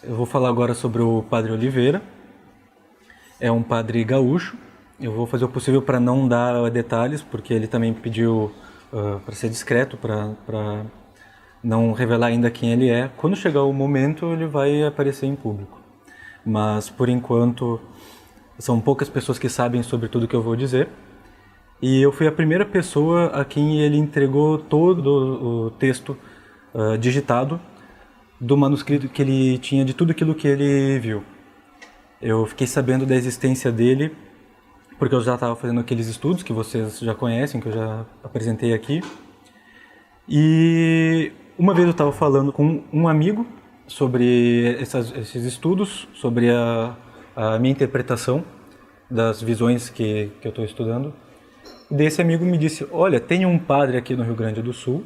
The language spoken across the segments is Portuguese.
Eu vou falar agora sobre o Padre Oliveira. É um padre gaúcho. Eu vou fazer o possível para não dar detalhes, porque ele também pediu para ser discreto, para não revelar ainda quem ele é. Quando chegar o momento, ele vai aparecer em público. Mas, por enquanto, são poucas pessoas que sabem sobre tudo que eu vou dizer. E eu fui a primeira pessoa a quem ele entregou todo o texto digitado do manuscrito que ele tinha, de tudo aquilo que ele viu. Eu fiquei sabendo da existência dele porque eu já estava fazendo aqueles estudos que vocês já conhecem, que eu já apresentei aqui. E uma vez eu estava falando com um amigo sobre esses estudos, sobre a minha interpretação das visões que eu estou estudando. E desse amigo me disse, olha, tem um padre aqui no Rio Grande do Sul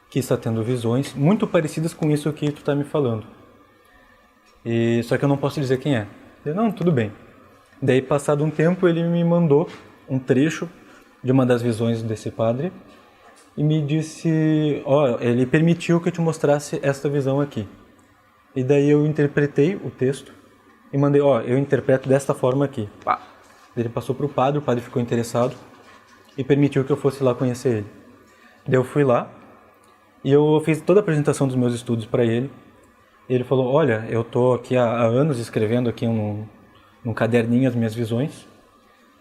que está tendo visões muito parecidas com isso que tu está me falando. Só que eu não posso dizer quem é. Eu, não, tudo bem. Daí, passado um tempo, ele me mandou um trecho de uma das visões desse padre e me disse, ele permitiu que eu te mostrasse esta visão aqui. E daí eu interpretei o texto e mandei, eu interpreto desta forma aqui. Pá. Ele passou para o padre ficou interessado e permitiu que eu fosse lá conhecer ele. Daí eu fui lá e eu fiz toda a apresentação dos meus estudos para ele. Ele falou, olha, eu estou aqui há anos escrevendo aqui num caderninho as minhas visões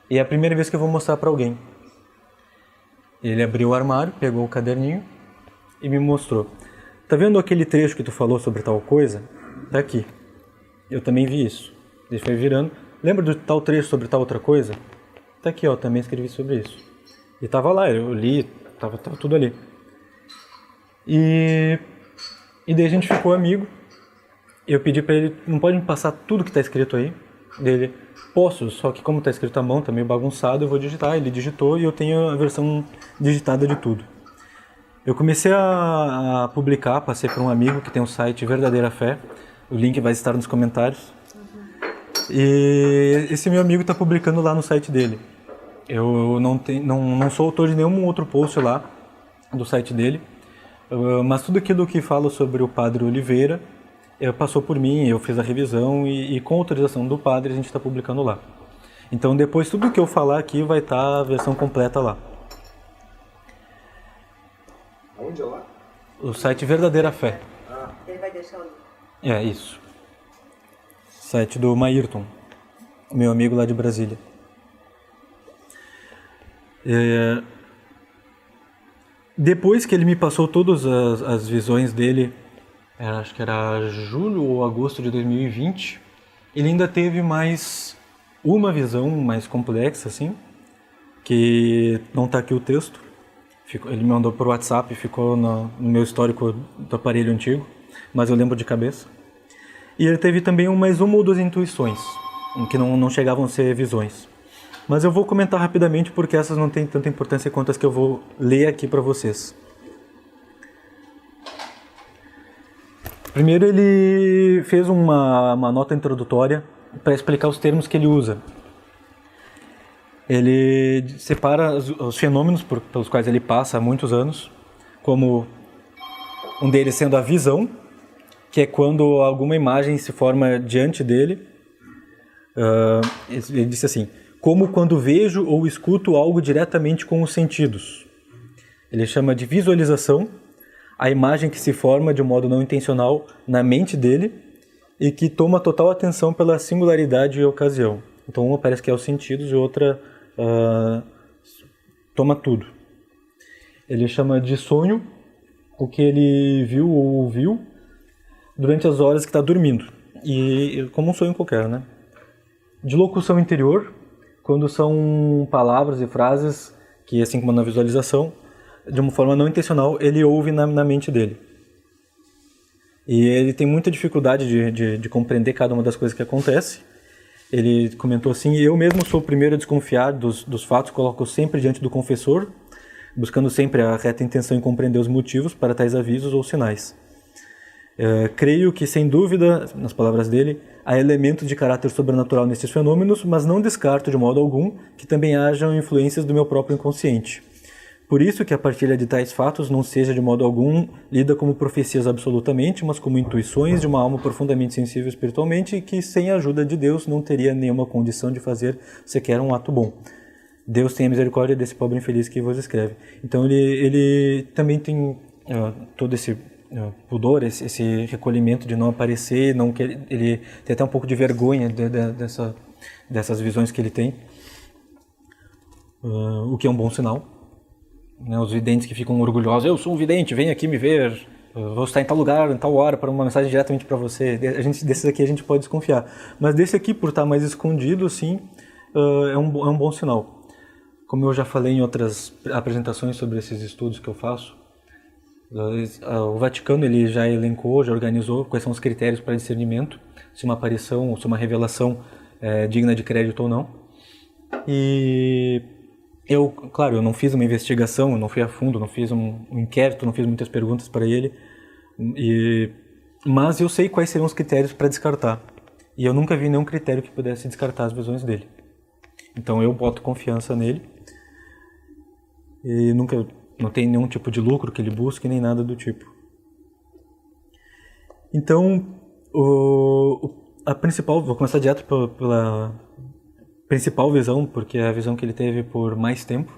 e é a primeira vez que eu vou mostrar para alguém. Ele abriu o armário, pegou o caderninho e me mostrou. Tá vendo aquele trecho que tu falou sobre tal coisa? Tá aqui. Eu também vi isso. Ele foi virando. Lembra do tal trecho sobre tal outra coisa? Tá aqui, também escrevi sobre isso. E tava lá, eu li, tava tudo ali. E daí a gente ficou amigo. Eu pedi para ele, não pode me passar tudo que tá escrito aí? Dele, posso, só que como tá escrito à mão, tá meio bagunçado, eu vou digitar. Ele digitou e eu tenho a versão digitada de tudo. Eu comecei a publicar, passei para um amigo que tem um site Verdadeira Fé. O link vai estar nos comentários. E esse meu amigo está publicando lá no site dele. Eu não sou autor de nenhum outro post lá do site dele. Mas tudo aquilo que falo sobre o Padre Oliveira passou por mim, eu fiz a revisão e com autorização do padre a gente está publicando lá. Então depois tudo que eu falar aqui vai estar a versão completa lá. Onde é lá? O site Verdadeira Fé. Ele vai deixar o link. É, isso. Site do Maírton, meu amigo lá de Brasília. Depois que ele me passou todas as visões dele, acho que era julho ou agosto de 2020, ele ainda teve mais uma visão mais complexa, assim, que não está aqui o texto. Ele me mandou por WhatsApp, ficou no meu histórico do aparelho antigo, mas eu lembro de cabeça. E ele teve também mais uma ou duas intuições, que não chegavam a ser visões. Mas eu vou comentar rapidamente porque essas não têm tanta importância quanto as que eu vou ler aqui para vocês. Primeiro ele fez uma nota introdutória para explicar os termos que ele usa. Ele separa os fenômenos pelos quais ele passa há muitos anos, como um deles sendo a visão, que é quando alguma imagem se forma diante dele. Ele disse assim, como quando vejo ou escuto algo diretamente com os sentidos. Ele chama de visualização a imagem que se forma de um modo não intencional na mente dele e que toma total atenção pela singularidade e ocasião. Então uma parece que é os sentidos e outra toma tudo. Ele chama de sonho o que ele viu ou ouviu durante as horas que está dormindo, e como um sonho qualquer, né? De locução interior, quando são palavras e frases que, assim como na visualização, de uma forma não intencional, ele ouve na mente dele. E ele tem muita dificuldade de compreender cada uma das coisas que acontece. Ele comentou assim, eu mesmo sou o primeiro a desconfiar dos fatos, coloco sempre diante do confessor, buscando sempre a reta intenção em compreender os motivos para tais avisos ou sinais. Creio que, sem dúvida, nas palavras dele, há elementos de caráter sobrenatural nesses fenômenos, mas não descarto de modo algum que também hajam influências do meu próprio inconsciente. Por isso que a partilha de tais fatos não seja de modo algum lida como profecias absolutamente, mas como intuições de uma alma profundamente sensível espiritualmente e que sem a ajuda de Deus não teria nenhuma condição de fazer sequer um ato bom. Deus tenha misericórdia desse pobre infeliz que vos escreve. Então ele também tem todo esse pudor, esse recolhimento de não aparecer, ele tem até um pouco de vergonha dessas visões que ele tem, o que é um bom sinal. Os videntes que ficam orgulhosos, eu sou um vidente, vem aqui me ver, eu vou estar em tal lugar, em tal hora, para uma mensagem diretamente para você. Desses aqui a gente pode desconfiar. Mas desse aqui, por estar mais escondido, sim, é um bom sinal. Como eu já falei em outras apresentações sobre esses estudos que eu faço, o Vaticano ele já elencou, já organizou quais são os critérios para discernimento, se uma aparição ou se uma revelação é digna de crédito ou não. E claro, eu não fiz uma investigação, eu não fui a fundo, não fiz um inquérito, não fiz muitas perguntas para ele, mas eu sei quais seriam os critérios para descartar. E eu nunca vi nenhum critério que pudesse descartar as visões dele. Então eu boto confiança nele e não tem nenhum tipo de lucro que ele busque, nem nada do tipo. Então, a principal, vou começar direto pela principal visão, porque é a visão que ele teve por mais tempo.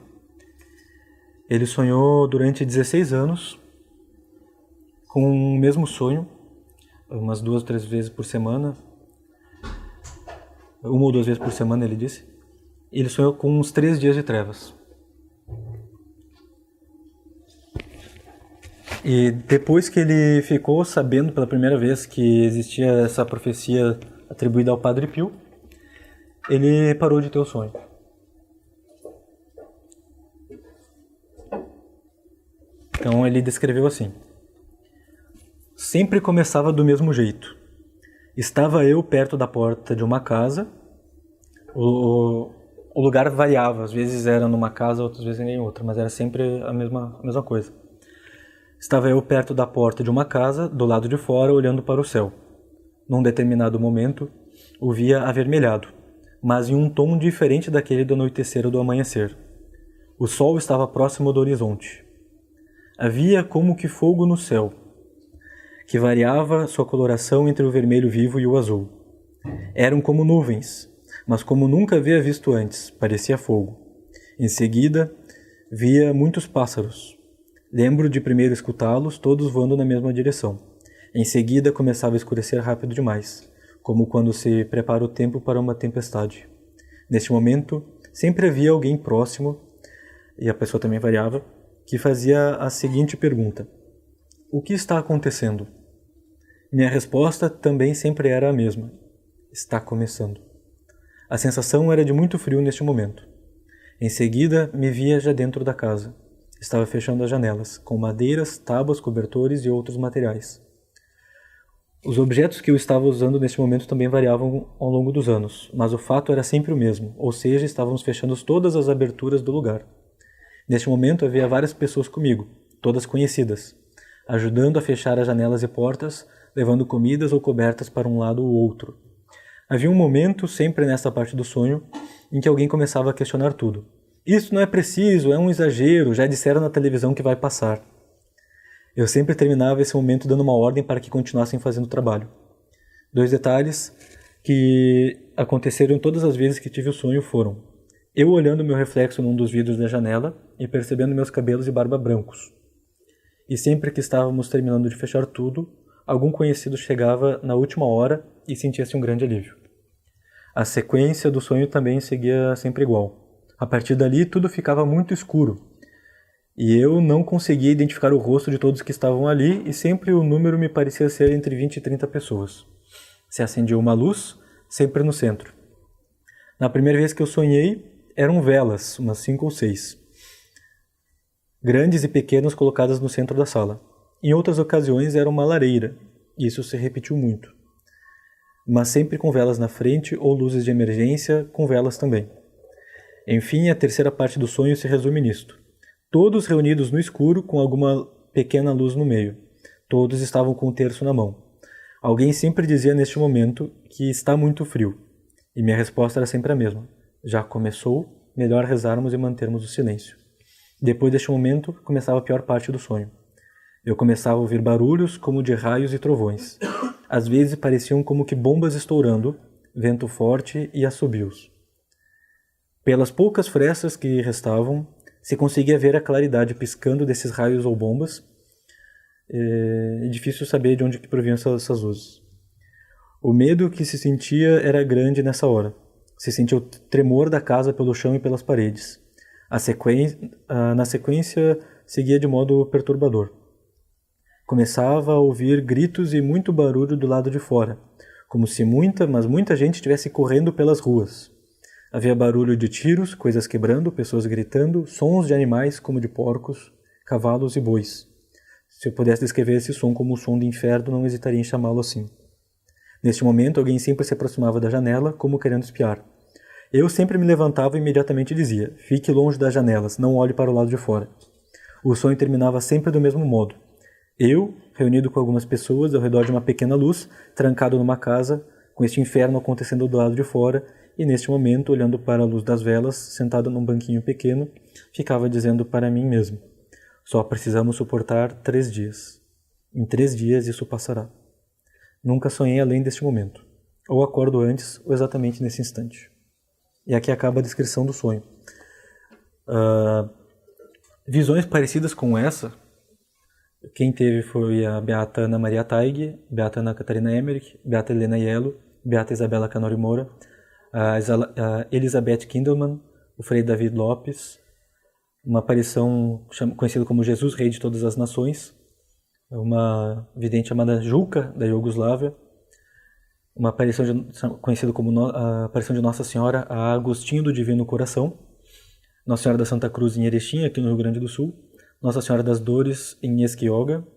Ele sonhou durante 16 anos com o mesmo sonho, umas 2 ou 3 vezes por semana. 1 ou 2 vezes por semana, ele disse. Ele sonhou com uns 3 dias de trevas. E depois que ele ficou sabendo pela primeira vez que existia essa profecia atribuída ao Padre Pio, ele parou de ter o sonho. Então ele descreveu assim: sempre começava do mesmo jeito. Estava eu perto da porta de uma casa. O lugar variava, às vezes era numa casa, outras vezes em outra, mas era sempre a mesma coisa. Estava eu perto da porta de uma casa, do lado de fora, olhando para o céu. Num determinado momento, o via avermelhado, mas em um tom diferente daquele do anoitecer ou do amanhecer. O sol estava próximo do horizonte. Havia como que fogo no céu, que variava sua coloração entre o vermelho vivo e o azul. Eram como nuvens, mas como nunca havia visto antes, parecia fogo. Em seguida, via muitos pássaros. Lembro de primeiro escutá-los, todos voando na mesma direção. Em seguida, começava a escurecer rápido demais, como quando se prepara o tempo para uma tempestade. Neste momento, sempre havia alguém próximo, e a pessoa também variava, que fazia a seguinte pergunta: o que está acontecendo? Minha resposta também sempre era a mesma: está começando. A sensação era de muito frio neste momento. Em seguida, me via já dentro da casa. Estava fechando as janelas, com madeiras, tábuas, cobertores e outros materiais. Os objetos que eu estava usando neste momento também variavam ao longo dos anos, mas o fato era sempre o mesmo, ou seja, estávamos fechando todas as aberturas do lugar. Neste momento havia várias pessoas comigo, todas conhecidas, ajudando a fechar as janelas e portas, levando comidas ou cobertas para um lado ou outro. Havia um momento, sempre nesta parte do sonho, em que alguém começava a questionar tudo. Isso não é preciso, é um exagero, já disseram na televisão que vai passar. Eu sempre terminava esse momento dando uma ordem para que continuassem fazendo o trabalho. 2 detalhes que aconteceram todas as vezes que tive o sonho foram: eu olhando meu reflexo num dos vidros da janela e percebendo meus cabelos e barba brancos. E sempre que estávamos terminando de fechar tudo, algum conhecido chegava na última hora e sentia-se um grande alívio. A sequência do sonho também seguia sempre igual. A partir dali, tudo ficava muito escuro. E eu não conseguia identificar o rosto de todos que estavam ali e sempre o número me parecia ser entre 20 e 30 pessoas. Se acendia uma luz, sempre no centro. Na primeira vez que eu sonhei, eram velas, umas 5 ou 6. Grandes e pequenas colocadas no centro da sala. Em outras ocasiões era uma lareira, e isso se repetiu muito. Mas sempre com velas na frente ou luzes de emergência com velas também. Enfim, a terceira parte do sonho se resume nisto. Todos reunidos no escuro com alguma pequena luz no meio. Todos estavam com um terço na mão. Alguém sempre dizia neste momento que está muito frio. E minha resposta era sempre a mesma: já começou, melhor rezarmos e mantermos o silêncio. Depois deste momento, começava a pior parte do sonho. Eu começava a ouvir barulhos como de raios e trovões. Às vezes pareciam como que bombas estourando, vento forte e assobios. Pelas poucas frestas que restavam, se conseguia ver a claridade piscando desses raios ou bombas. É difícil saber de onde que provinham essas luzes. O medo que se sentia era grande nessa hora. Se sentia o tremor da casa pelo chão e pelas paredes. Na sequência, seguia de modo perturbador. Começava a ouvir gritos e muito barulho do lado de fora, como se muita gente estivesse correndo pelas ruas. Havia barulho de tiros, coisas quebrando, pessoas gritando, sons de animais como de porcos, cavalos e bois. Se eu pudesse descrever esse som como o som do inferno, não hesitaria em chamá-lo assim. Neste momento, alguém sempre se aproximava da janela, como querendo espiar. Eu sempre me levantava e imediatamente dizia: fique longe das janelas, não olhe para o lado de fora. O sonho terminava sempre do mesmo modo. Eu, reunido com algumas pessoas ao redor de uma pequena luz, trancado numa casa, com este inferno acontecendo do lado de fora, e neste momento, olhando para a luz das velas, sentado num banquinho pequeno, ficava dizendo para mim mesmo: só precisamos suportar 3 dias. Em 3 dias isso passará. Nunca sonhei além deste momento. Ou acordo antes, ou exatamente nesse instante. E aqui acaba a descrição do sonho. Visões parecidas com essa, quem teve foi a Beata Ana Maria Taig, Beata Ana Catarina Emmerich, Beata Helena Iello, Beata Isabela Canori Moura, a Elizabeth Kindelman, o Frei David Lopes, uma aparição conhecida como Jesus, Rei de Todas as Nações, uma vidente chamada Julka, da Iugoslávia, uma aparição conhecida como a aparição de Nossa Senhora a Agostinho do Divino Coração, Nossa Senhora da Santa Cruz em Erechim, aqui no Rio Grande do Sul, Nossa Senhora das Dores em Esquioga,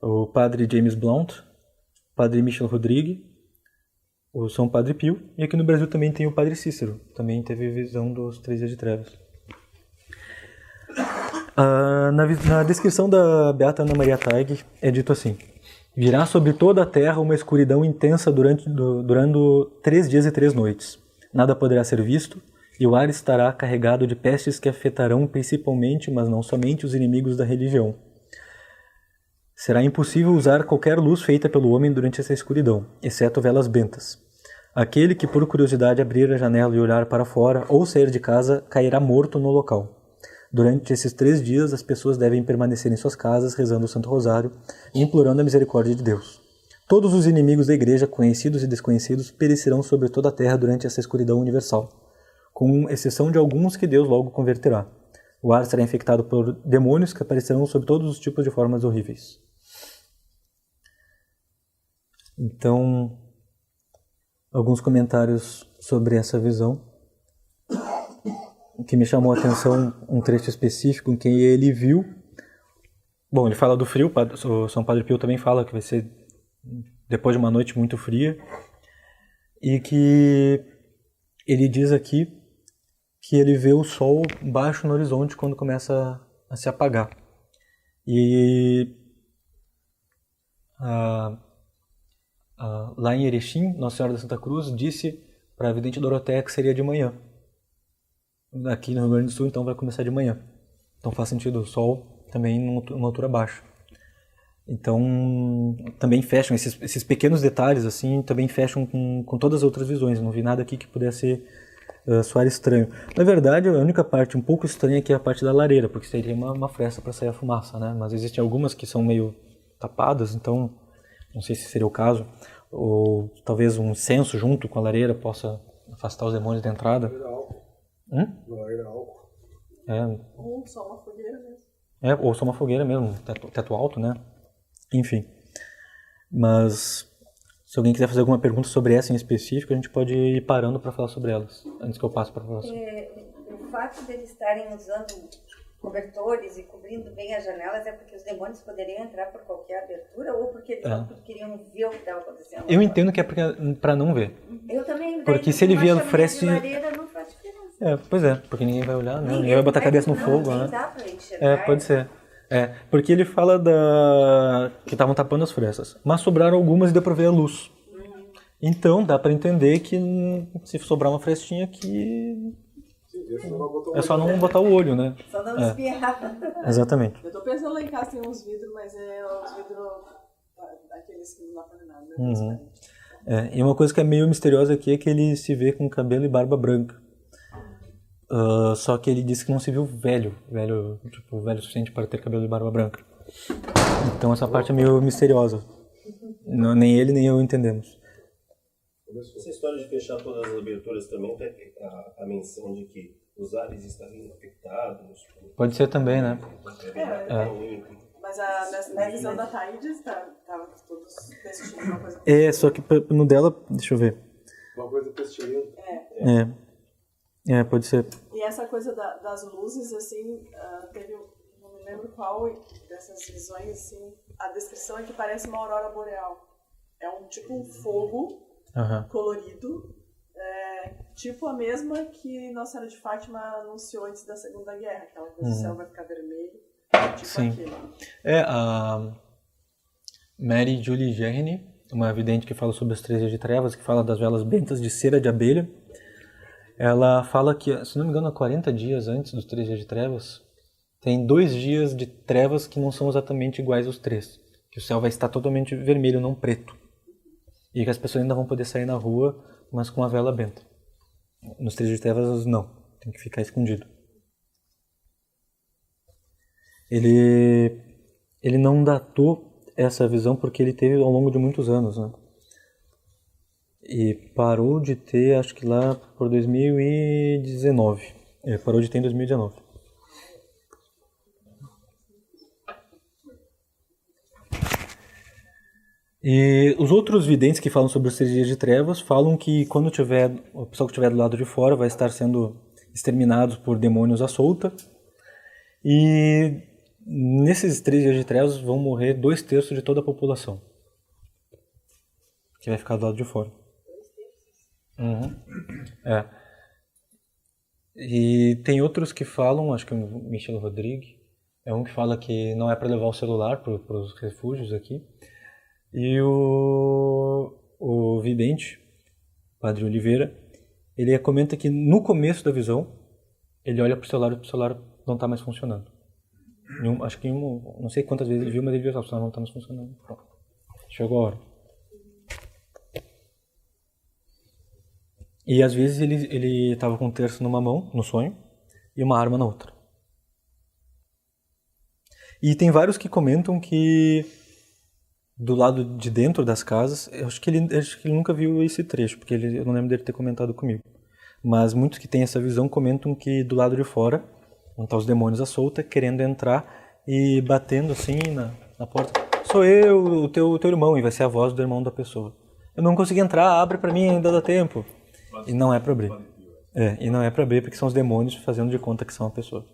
o Padre James Blount, Padre Michel Rodrigue, o São Padre Pio, e aqui no Brasil também tem o Padre Cícero, também teve visão dos 3 dias de trevas. Na descrição da Beata Ana Maria Taig é dito assim: virá sobre toda a terra uma escuridão intensa durando 3 dias e 3 noites. Nada poderá ser visto, e o ar estará carregado de pestes que afetarão principalmente, mas não somente, os inimigos da religião. Será impossível usar qualquer luz feita pelo homem durante essa escuridão, exceto velas bentas. Aquele que por curiosidade abrir a janela e olhar para fora ou sair de casa cairá morto no local. Durante esses 3 dias, as pessoas devem permanecer em suas casas, rezando o Santo Rosário e implorando a misericórdia de Deus. Todos os inimigos da igreja, conhecidos e desconhecidos, perecerão sobre toda a terra durante essa escuridão universal, com exceção de alguns que Deus logo converterá. O ar será infectado por demônios que aparecerão sob todos os tipos de formas horríveis. Então, alguns comentários sobre essa visão. O que me chamou a atenção, um trecho específico em que ele viu. Bom, ele fala do frio, o São Padre Pio também fala que vai ser depois de uma noite muito fria, e que ele diz aqui que ele vê o sol baixo no horizonte quando começa a se apagar. E lá em Erechim, Nossa Senhora da Santa Cruz disse para a vidente Doroteia que seria de manhã. Aqui no Rio Grande do Sul, então, vai começar de manhã. Então faz sentido, o sol também numa altura baixa. Então, também fecham, esses pequenos detalhes, assim, também fecham com todas as outras visões. Não vi nada aqui que pudesse soar estranho. Na verdade, a única parte um pouco estranha aqui é a parte da lareira, porque seria uma fresta para sair a fumaça, né? Mas existem algumas que são meio tapadas, então não sei se seria o caso. Ou talvez um incenso junto com a lareira possa afastar os demônios da entrada. Lareira álcool. Ou só uma fogueira mesmo. Ou só uma fogueira mesmo, teto alto, né? Enfim. Mas se alguém quiser fazer alguma pergunta sobre essa em específico, a gente pode ir parando para falar sobre elas, antes que eu passe para a próxima. O fato de eles estarem usando cobertores e cobrindo bem as janelas é porque os demônios poderiam entrar por qualquer abertura ou porque eles não queriam ver o que estava acontecendo? Eu entendo que é para não ver. Eu também. Porque se ele via a frestinha... lareira não faz diferença. Pois é, porque ninguém vai olhar, né? Ninguém vai botar a cabeça no fogo, né? Dá pra enxergar. Pode ser. Porque ele fala que estavam tapando as frestas, mas sobraram algumas e deu pra ver a luz. Então dá pra entender que se sobrar uma frestinha que É só não botar o olho, né? Só não espirrar. Exatamente. Eu tô pensando lá em casa, tem uns vidros, mas é os vidros daqueles que não dá pra ver nada, né? E uma coisa que é meio misteriosa aqui é que ele se vê com cabelo e barba branca. Só que ele disse que não se viu velho o suficiente para ter cabelo e barba branca. Então essa parte é meio misteriosa. Nem ele nem eu entendemos. Essa história de fechar todas as aberturas também tem a menção de que os ares estariam infectados. Pode ser também, né? Mas na visão da Thaís tava todos vestindo uma coisa. Só que no dela, deixa eu ver. Uma coisa pestilenta. Pode ser. E essa coisa das luzes, assim, teve, não me lembro qual dessas visões, assim, a descrição é que parece uma aurora boreal. É um fogo colorido, tipo a mesma que Nossa Senhora de Fátima anunciou antes da Segunda Guerra, aquela coisa do céu vai ficar vermelho, tipo Sim. aquilo. A Mary Julie Gerne, uma vidente que fala sobre as 3 dias de trevas, que fala das velas bentas de cera de abelha, ela fala que, se não me engano, 40 dias antes dos 3 dias de trevas, tem 2 dias de trevas que não são exatamente iguais aos 3. Que o céu vai estar totalmente vermelho, não preto. E que as pessoas ainda vão poder sair na rua, mas com a vela benta. Nos 3 dias de trevas, não. Tem que ficar escondido. Ele não datou essa visão porque ele teve ao longo de muitos anos, né? E parou de ter, acho que lá por 2019. Parou de ter em 2019. E os outros videntes que falam sobre os 3 dias de trevas falam que quando o pessoal que estiver do lado de fora vai estar sendo exterminado por demônios à solta. E nesses 3 dias de trevas vão morrer 2/3 de toda a população que vai ficar do lado de fora. E tem outros que falam, acho que o Michel Rodrigues é um que fala que não é para levar o celular para os refúgios aqui. E o vidente, Padre Oliveira, ele comenta que no começo da visão ele olha para o celular e o celular não está mais funcionando. Acho que não sei quantas vezes ele viu, mas ele viu que o celular não está mais funcionando. Pronto. Chegou a hora. E às vezes ele estava com um terço numa mão, no sonho, e uma arma na outra. E tem vários que comentam que do lado de dentro das casas, acho que ele nunca viu esse trecho, porque eu não lembro dele ter comentado comigo. Mas muitos que têm essa visão comentam que do lado de fora, onde estão os demônios à solta, querendo entrar e batendo assim na porta. Sou eu, o teu irmão, e vai ser a voz do irmão da pessoa. Eu não consegui entrar, abre pra mim, ainda dá tempo. E não é pra abrir. E não é pra abrir porque são os demônios fazendo de conta que são a pessoa.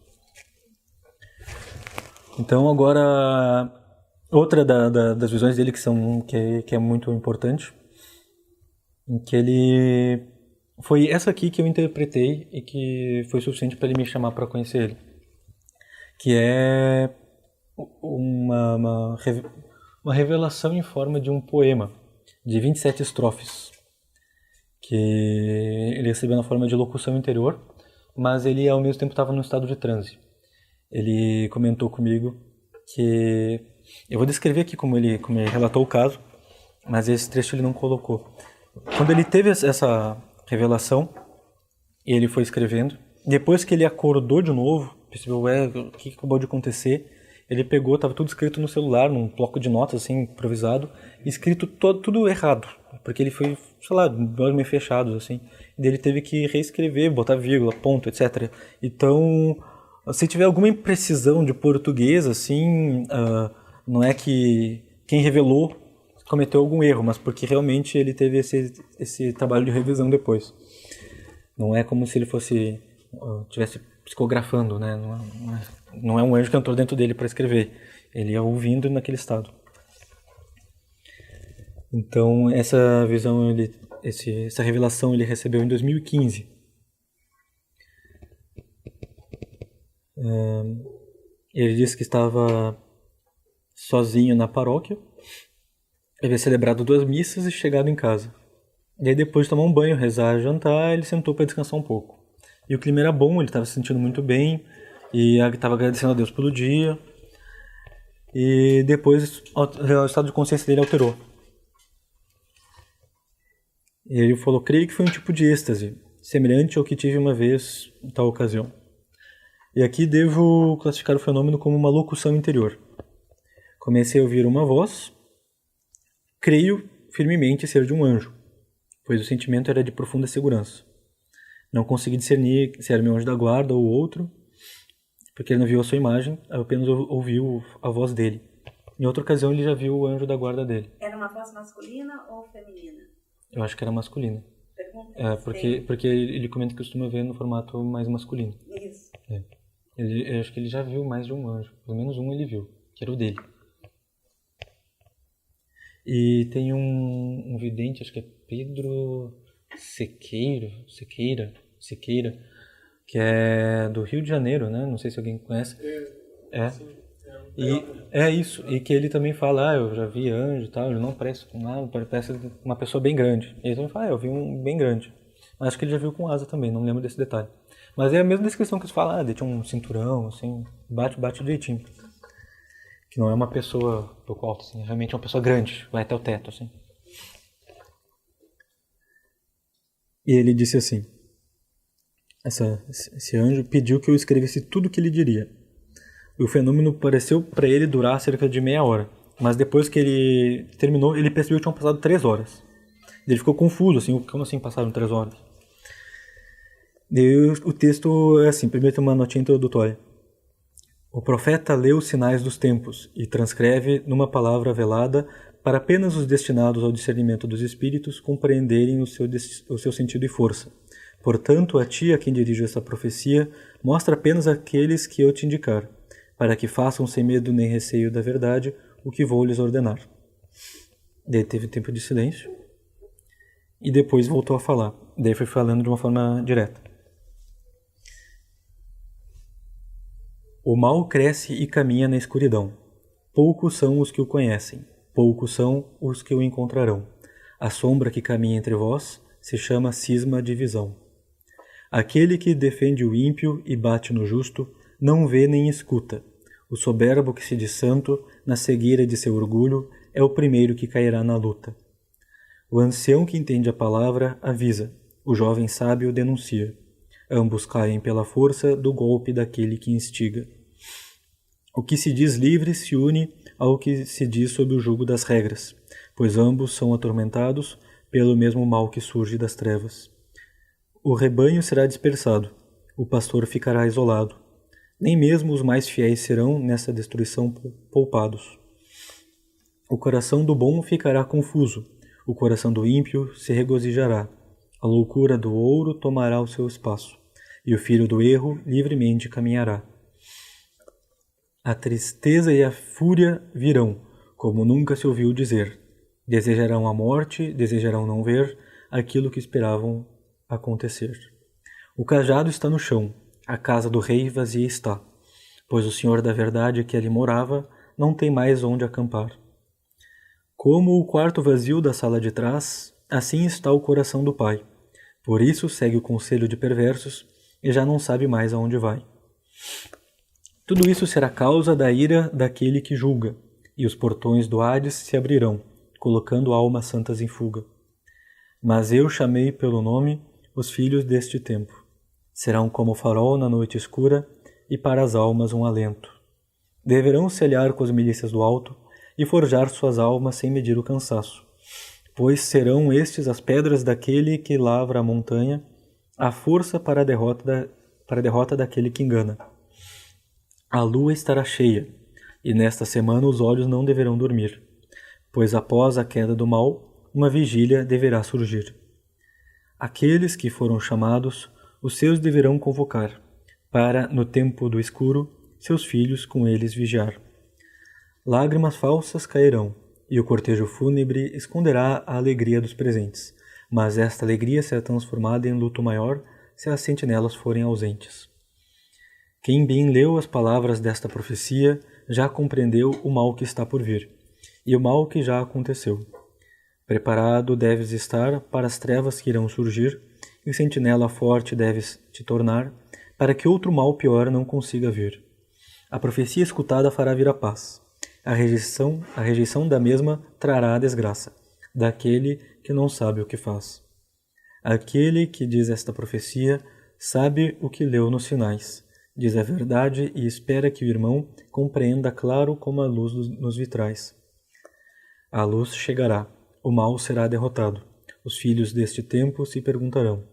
Então agora, outra das visões dele que é muito importante, em que ele... Foi essa aqui que eu interpretei e que foi suficiente para ele me chamar para conhecer ele. Que é uma revelação em forma de um poema de 27 estrofes. Que ele recebeu na forma de locução interior, mas ele ao mesmo tempo estava num estado de transe. Ele comentou comigo que... Eu vou descrever aqui como ele relatou o caso, mas esse trecho ele não colocou. Quando ele teve essa revelação, ele foi escrevendo. Depois que ele acordou de novo, percebeu o que acabou de acontecer, ele pegou, estava tudo escrito no celular, num bloco de notas assim, improvisado, escrito tudo errado, porque ele foi, sei lá, meio fechados assim. E ele teve que reescrever, botar vírgula, ponto, etc. Então, se tiver alguma imprecisão de português, assim, não é que quem revelou cometeu algum erro, mas porque realmente ele teve esse trabalho de revisão depois. Não é como se ele tivesse psicografando, né? Não é um anjo que entrou dentro dele para escrever. Ele ia ouvindo naquele estado. Então, essa visão, essa revelação ele recebeu em 2015. Ele disse que estava sozinho na paróquia. Ele havia celebrado 2 missas e chegado em casa. E aí, depois de tomar um banho, rezar, jantar, ele sentou para descansar um pouco. E o clima era bom, ele estava se sentindo muito bem, e estava agradecendo a Deus pelo dia. E depois o estado de consciência dele alterou. E ele falou, creio que foi um tipo de êxtase, semelhante ao que tive uma vez em tal ocasião. E aqui devo classificar o fenômeno como uma locução interior. Comecei a ouvir uma voz, creio firmemente ser de um anjo, pois o sentimento era de profunda segurança. Não consegui discernir se era meu anjo da guarda ou outro, porque ele não viu a sua imagem, apenas ouviu a voz dele. Em outra ocasião ele já viu o anjo da guarda dele. Era uma voz masculina ou feminina? Eu acho que era masculina. Pergunta. Porque ele comenta que costuma ver no formato mais masculino. Isso. Eu acho que ele já viu mais de um anjo. Pelo menos um ele viu, que era o dele. E tem um vidente, acho que é Pedro Sequeira, que é do Rio de Janeiro, né? Não sei se alguém conhece. E é isso. E que ele também fala, eu já vi anjo e tal, ele não parece com nada, parece uma pessoa bem grande. E ele também fala, eu vi um bem grande. Mas acho que ele já viu com asa também, não lembro desse detalhe. Mas é a mesma descrição que você fala, ele tinha um cinturão, assim, bate direitinho. Que não é uma pessoa pouco alta, assim, realmente é uma pessoa grande, vai até o teto, assim. E ele disse assim, esse anjo pediu que eu escrevesse tudo o que ele diria. O fenômeno pareceu para ele durar cerca de meia hora, mas depois que ele terminou, ele percebeu que tinham passado 3 horas. Ele ficou confuso, assim, como assim passaram 3 horas? E o texto é assim, primeiro tem uma notinha introdutória. O profeta lê os sinais dos tempos e transcreve numa palavra velada para apenas os destinados ao discernimento dos espíritos compreenderem o seu sentido e força. Portanto, a ti, a quem dirijo essa profecia, mostra apenas aqueles que eu te indicar, para que façam sem medo nem receio da verdade o que vou lhes ordenar. Daí teve tempo de silêncio e depois voltou a falar. Daí foi falando de uma forma direta. O mal cresce e caminha na escuridão. Poucos são os que o conhecem, poucos são os que o encontrarão. A sombra que caminha entre vós se chama cisma de visão. Aquele que defende o ímpio e bate no justo não vê nem escuta. O soberbo que se diz santo, na cegueira de seu orgulho, é o primeiro que cairá na luta. O ancião que entende a palavra avisa, o jovem sábio denuncia. Ambos caem pela força do golpe daquele que instiga. O que se diz livre se une ao que se diz sob o jugo das regras, pois ambos são atormentados pelo mesmo mal que surge das trevas. O rebanho será dispersado, o pastor ficará isolado. Nem mesmo os mais fiéis serão, nessa destruição, poupados. O coração do bom ficará confuso, o coração do ímpio se regozijará. A loucura do ouro tomará o seu espaço, e o filho do erro livremente caminhará. A tristeza e a fúria virão, como nunca se ouviu dizer. Desejarão a morte, desejarão não ver aquilo que esperavam acontecer. O cajado está no chão, a casa do rei vazia está, pois o Senhor da verdade que ali morava não tem mais onde acampar. Como o quarto vazio da sala de trás, assim está o coração do pai. Por isso segue o conselho de perversos e já não sabe mais aonde vai. Tudo isso será causa da ira daquele que julga, e os portões do Hades se abrirão, colocando almas santas em fuga. Mas eu chamei pelo nome os filhos deste tempo. Serão como o farol na noite escura, e para as almas um alento. Deverão se aliar com as milícias do alto e forjar suas almas sem medir o cansaço, pois serão estes as pedras daquele que lavra a montanha, a força para a derrota daquele que engana. A lua estará cheia, e nesta semana os olhos não deverão dormir, pois após a queda do mal, uma vigília deverá surgir. Aqueles que foram chamados, os seus deverão convocar, para, no tempo do escuro, seus filhos com eles vigiar. Lágrimas falsas cairão, e o cortejo fúnebre esconderá a alegria dos presentes, mas esta alegria será transformada em luto maior se as sentinelas forem ausentes. Quem bem leu as palavras desta profecia já compreendeu o mal que está por vir, e o mal que já aconteceu. Preparado deves estar para as trevas que irão surgir, e sentinela forte deves te tornar, para que outro mal pior não consiga vir. A profecia escutada fará vir a paz. A rejeição da mesma trará a desgraça, daquele que não sabe o que faz. Aquele que diz esta profecia sabe o que leu nos sinais, diz a verdade e espera que o irmão compreenda claro como a luz nos vitrais. A luz chegará, o mal será derrotado. Os filhos deste tempo se perguntarão: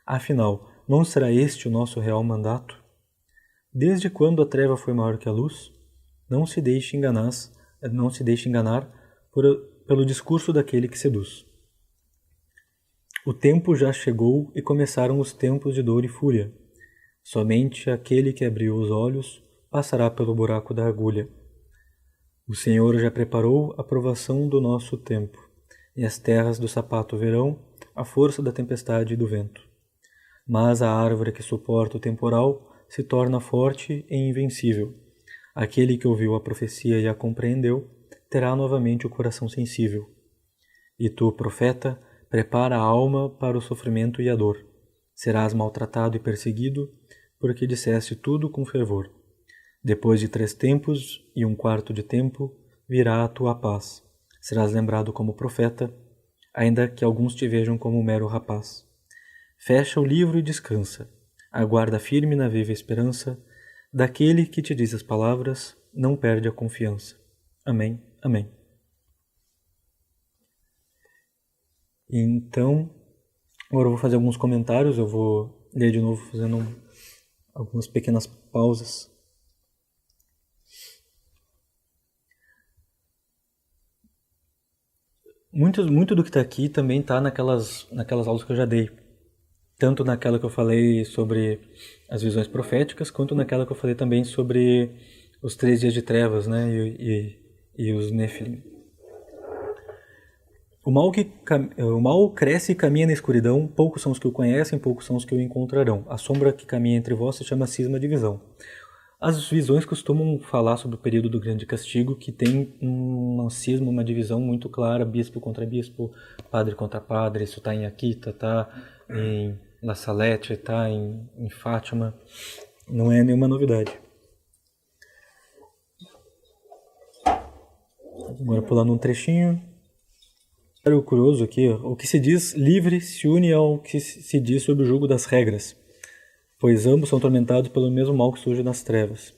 afinal, não será este o nosso real mandato? Desde quando a treva foi maior que a luz? Não se deixe enganar pelo discurso daquele que seduz. O tempo já chegou e começaram os tempos de dor e fúria. Somente aquele que abriu os olhos passará pelo buraco da agulha. O Senhor já preparou a provação do nosso tempo, e as terras do sapato verão a força da tempestade e do vento. Mas a árvore que suporta o temporal se torna forte e invencível. Aquele que ouviu a profecia e a compreendeu terá novamente o coração sensível. E tu, profeta, prepara a alma para o sofrimento e a dor. Serás maltratado e perseguido, porque disseste tudo com fervor. Depois de 3 tempos e 1/4 de tempo, virá a tua paz. Serás lembrado como profeta, ainda que alguns te vejam como um mero rapaz. Fecha o livro e descansa. Aguarda firme na viva esperança. Daquele que te diz as palavras, não perde a confiança. Amém. Amém. Então, agora eu vou fazer alguns comentários, eu vou ler de novo fazendo algumas pequenas pausas. Muito do que está aqui também está naquelas aulas que eu já dei. Tanto naquela que eu falei sobre as visões proféticas, quanto naquela que eu falei também sobre os 3 dias de trevas, né, e os Nefilim. O mal cresce e caminha na escuridão, poucos são os que o conhecem, poucos são os que o encontrarão. A sombra que caminha entre vós se chama cisma de visão. As visões costumam falar sobre o período do grande castigo, que tem uma cisma, uma divisão muito clara, bispo contra bispo, padre contra padre. Isso está em Akita, está em La Salette, está em Fátima. Não é nenhuma novidade. Agora pulando um trechinho. O curioso aqui, ó, o que se diz livre se une ao que se diz sobre o jugo das regras, pois ambos são atormentados pelo mesmo mal que surge nas trevas.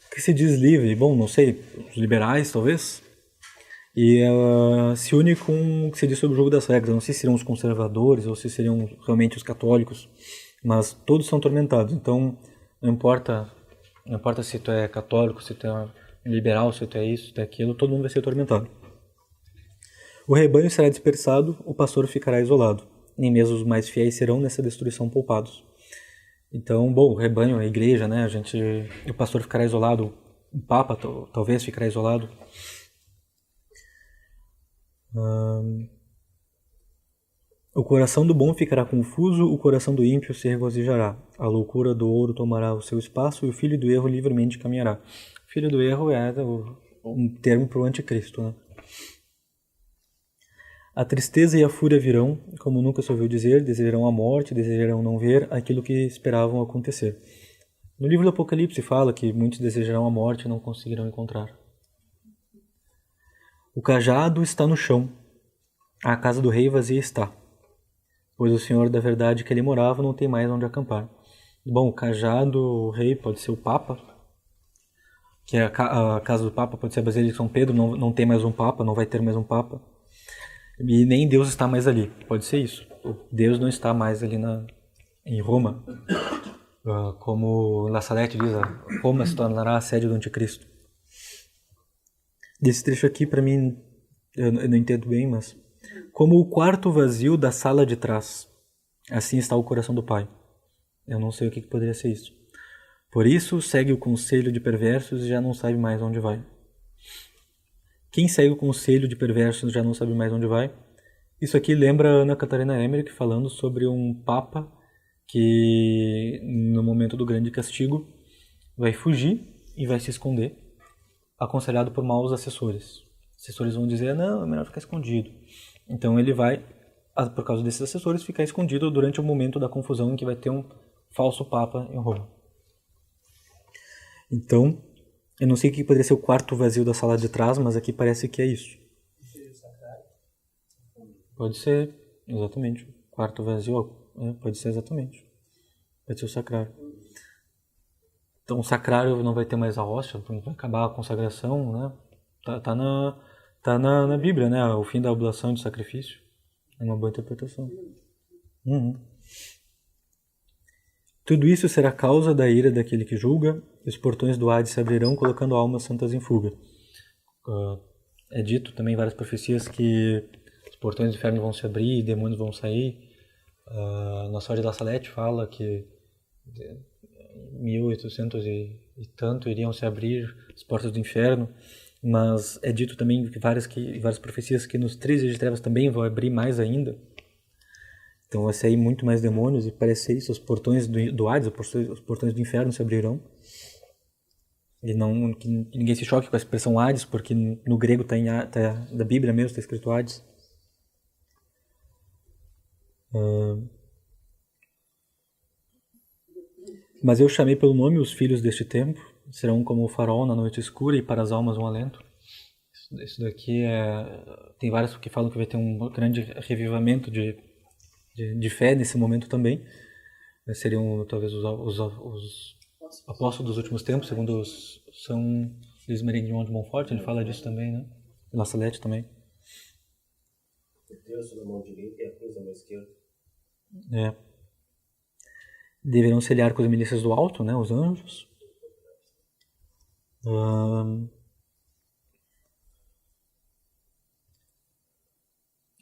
O que se diz livre? Bom, não sei, os liberais talvez, e se une com o que se diz sobre o jugo das regras. Não sei se seriam os conservadores ou se seriam realmente os católicos, mas todos são atormentados. Então não importa se tu é católico, se tu é liberal, se tu é isso, se tu é aquilo, todo mundo vai ser atormentado. O rebanho será dispersado, o pastor ficará isolado. Nem mesmo os mais fiéis serão nessa destruição poupados. Então, bom, o rebanho, a igreja, né? O pastor ficará isolado, o papa talvez ficará isolado. O coração do bom ficará confuso, o coração do ímpio se regozijará. A loucura do ouro tomará o seu espaço e o filho do erro livremente caminhará. O filho do erro é um termo para o anticristo, né? A tristeza e a fúria virão, como nunca se ouviu dizer, desejarão a morte, desejarão não ver aquilo que esperavam acontecer. No livro do Apocalipse fala que muitos desejarão a morte e não conseguirão encontrar. O cajado está no chão, a casa do rei vazia está, pois o Senhor da verdade que ele morava não tem mais onde acampar. Bom, o cajado, o rei, pode ser o Papa, que a casa do Papa pode ser a Basílica de São Pedro, não tem mais um Papa, não vai ter mais um Papa. E nem Deus está mais ali. Pode ser isso. Deus não está mais ali em Roma. Como La Salette diz, Roma se tornará a sede do anticristo. Desse trecho aqui, para mim, eu não entendo bem, mas... Como o quarto vazio da sala de trás, assim está o coração do Pai. Eu não sei o que poderia ser isso. Por isso, segue o conselho de perversos e já não sabe mais onde vai. Quem segue o conselho de perversos já não sabe mais onde vai. Isso aqui lembra a Ana Catarina Emmerich falando sobre um papa que, no momento do grande castigo, vai fugir e vai se esconder, aconselhado por maus assessores. Assessores vão dizer, não, é melhor ficar escondido. Então ele vai por causa desses assessores, ficar escondido durante o momento da confusão em que vai ter um falso papa em Roma. Então, eu não sei o que poderia ser o quarto vazio da sala de trás, mas aqui parece que é isso. Pode ser, exatamente. Quarto vazio, pode ser exatamente. Pode ser o sacrário. Então o sacrário não vai ter mais a hóstia, vai acabar a consagração, né? Tá na Bíblia, né? O fim da oblação e do sacrifício. É uma boa interpretação. Tudo isso será causa da ira daquele que julga, e os portões do Hades se abrirão, colocando almas santas em fuga. É dito também em várias profecias que os portões do inferno vão se abrir e demônios vão sair. Nossa Senhora de La Salette fala que 1800 e tanto iriam se abrir as portas do inferno, mas é dito também que várias profecias que nos 3 dias de trevas também vão abrir mais ainda. Então vai sair muito mais demônios e parece ser isso, os portões do Hades, os portões do inferno se abrirão. E não que ninguém se choque com a expressão Hades, porque no grego da Bíblia mesmo está escrito Hades. Mas eu chamei pelo nome os filhos deste tempo, serão como o farol na noite escura e para as almas um alento. Isso daqui tem vários que falam que vai ter um grande revivamento de fé nesse momento também. Seriam talvez os apóstolos dos últimos tempos, segundo São Luís Maria de Montfort, ele fala disso também, né? La Salette também. O terço na mão direita e a cruz na mão esquerda. Deverão se aliar com as milícias do alto, né, os anjos.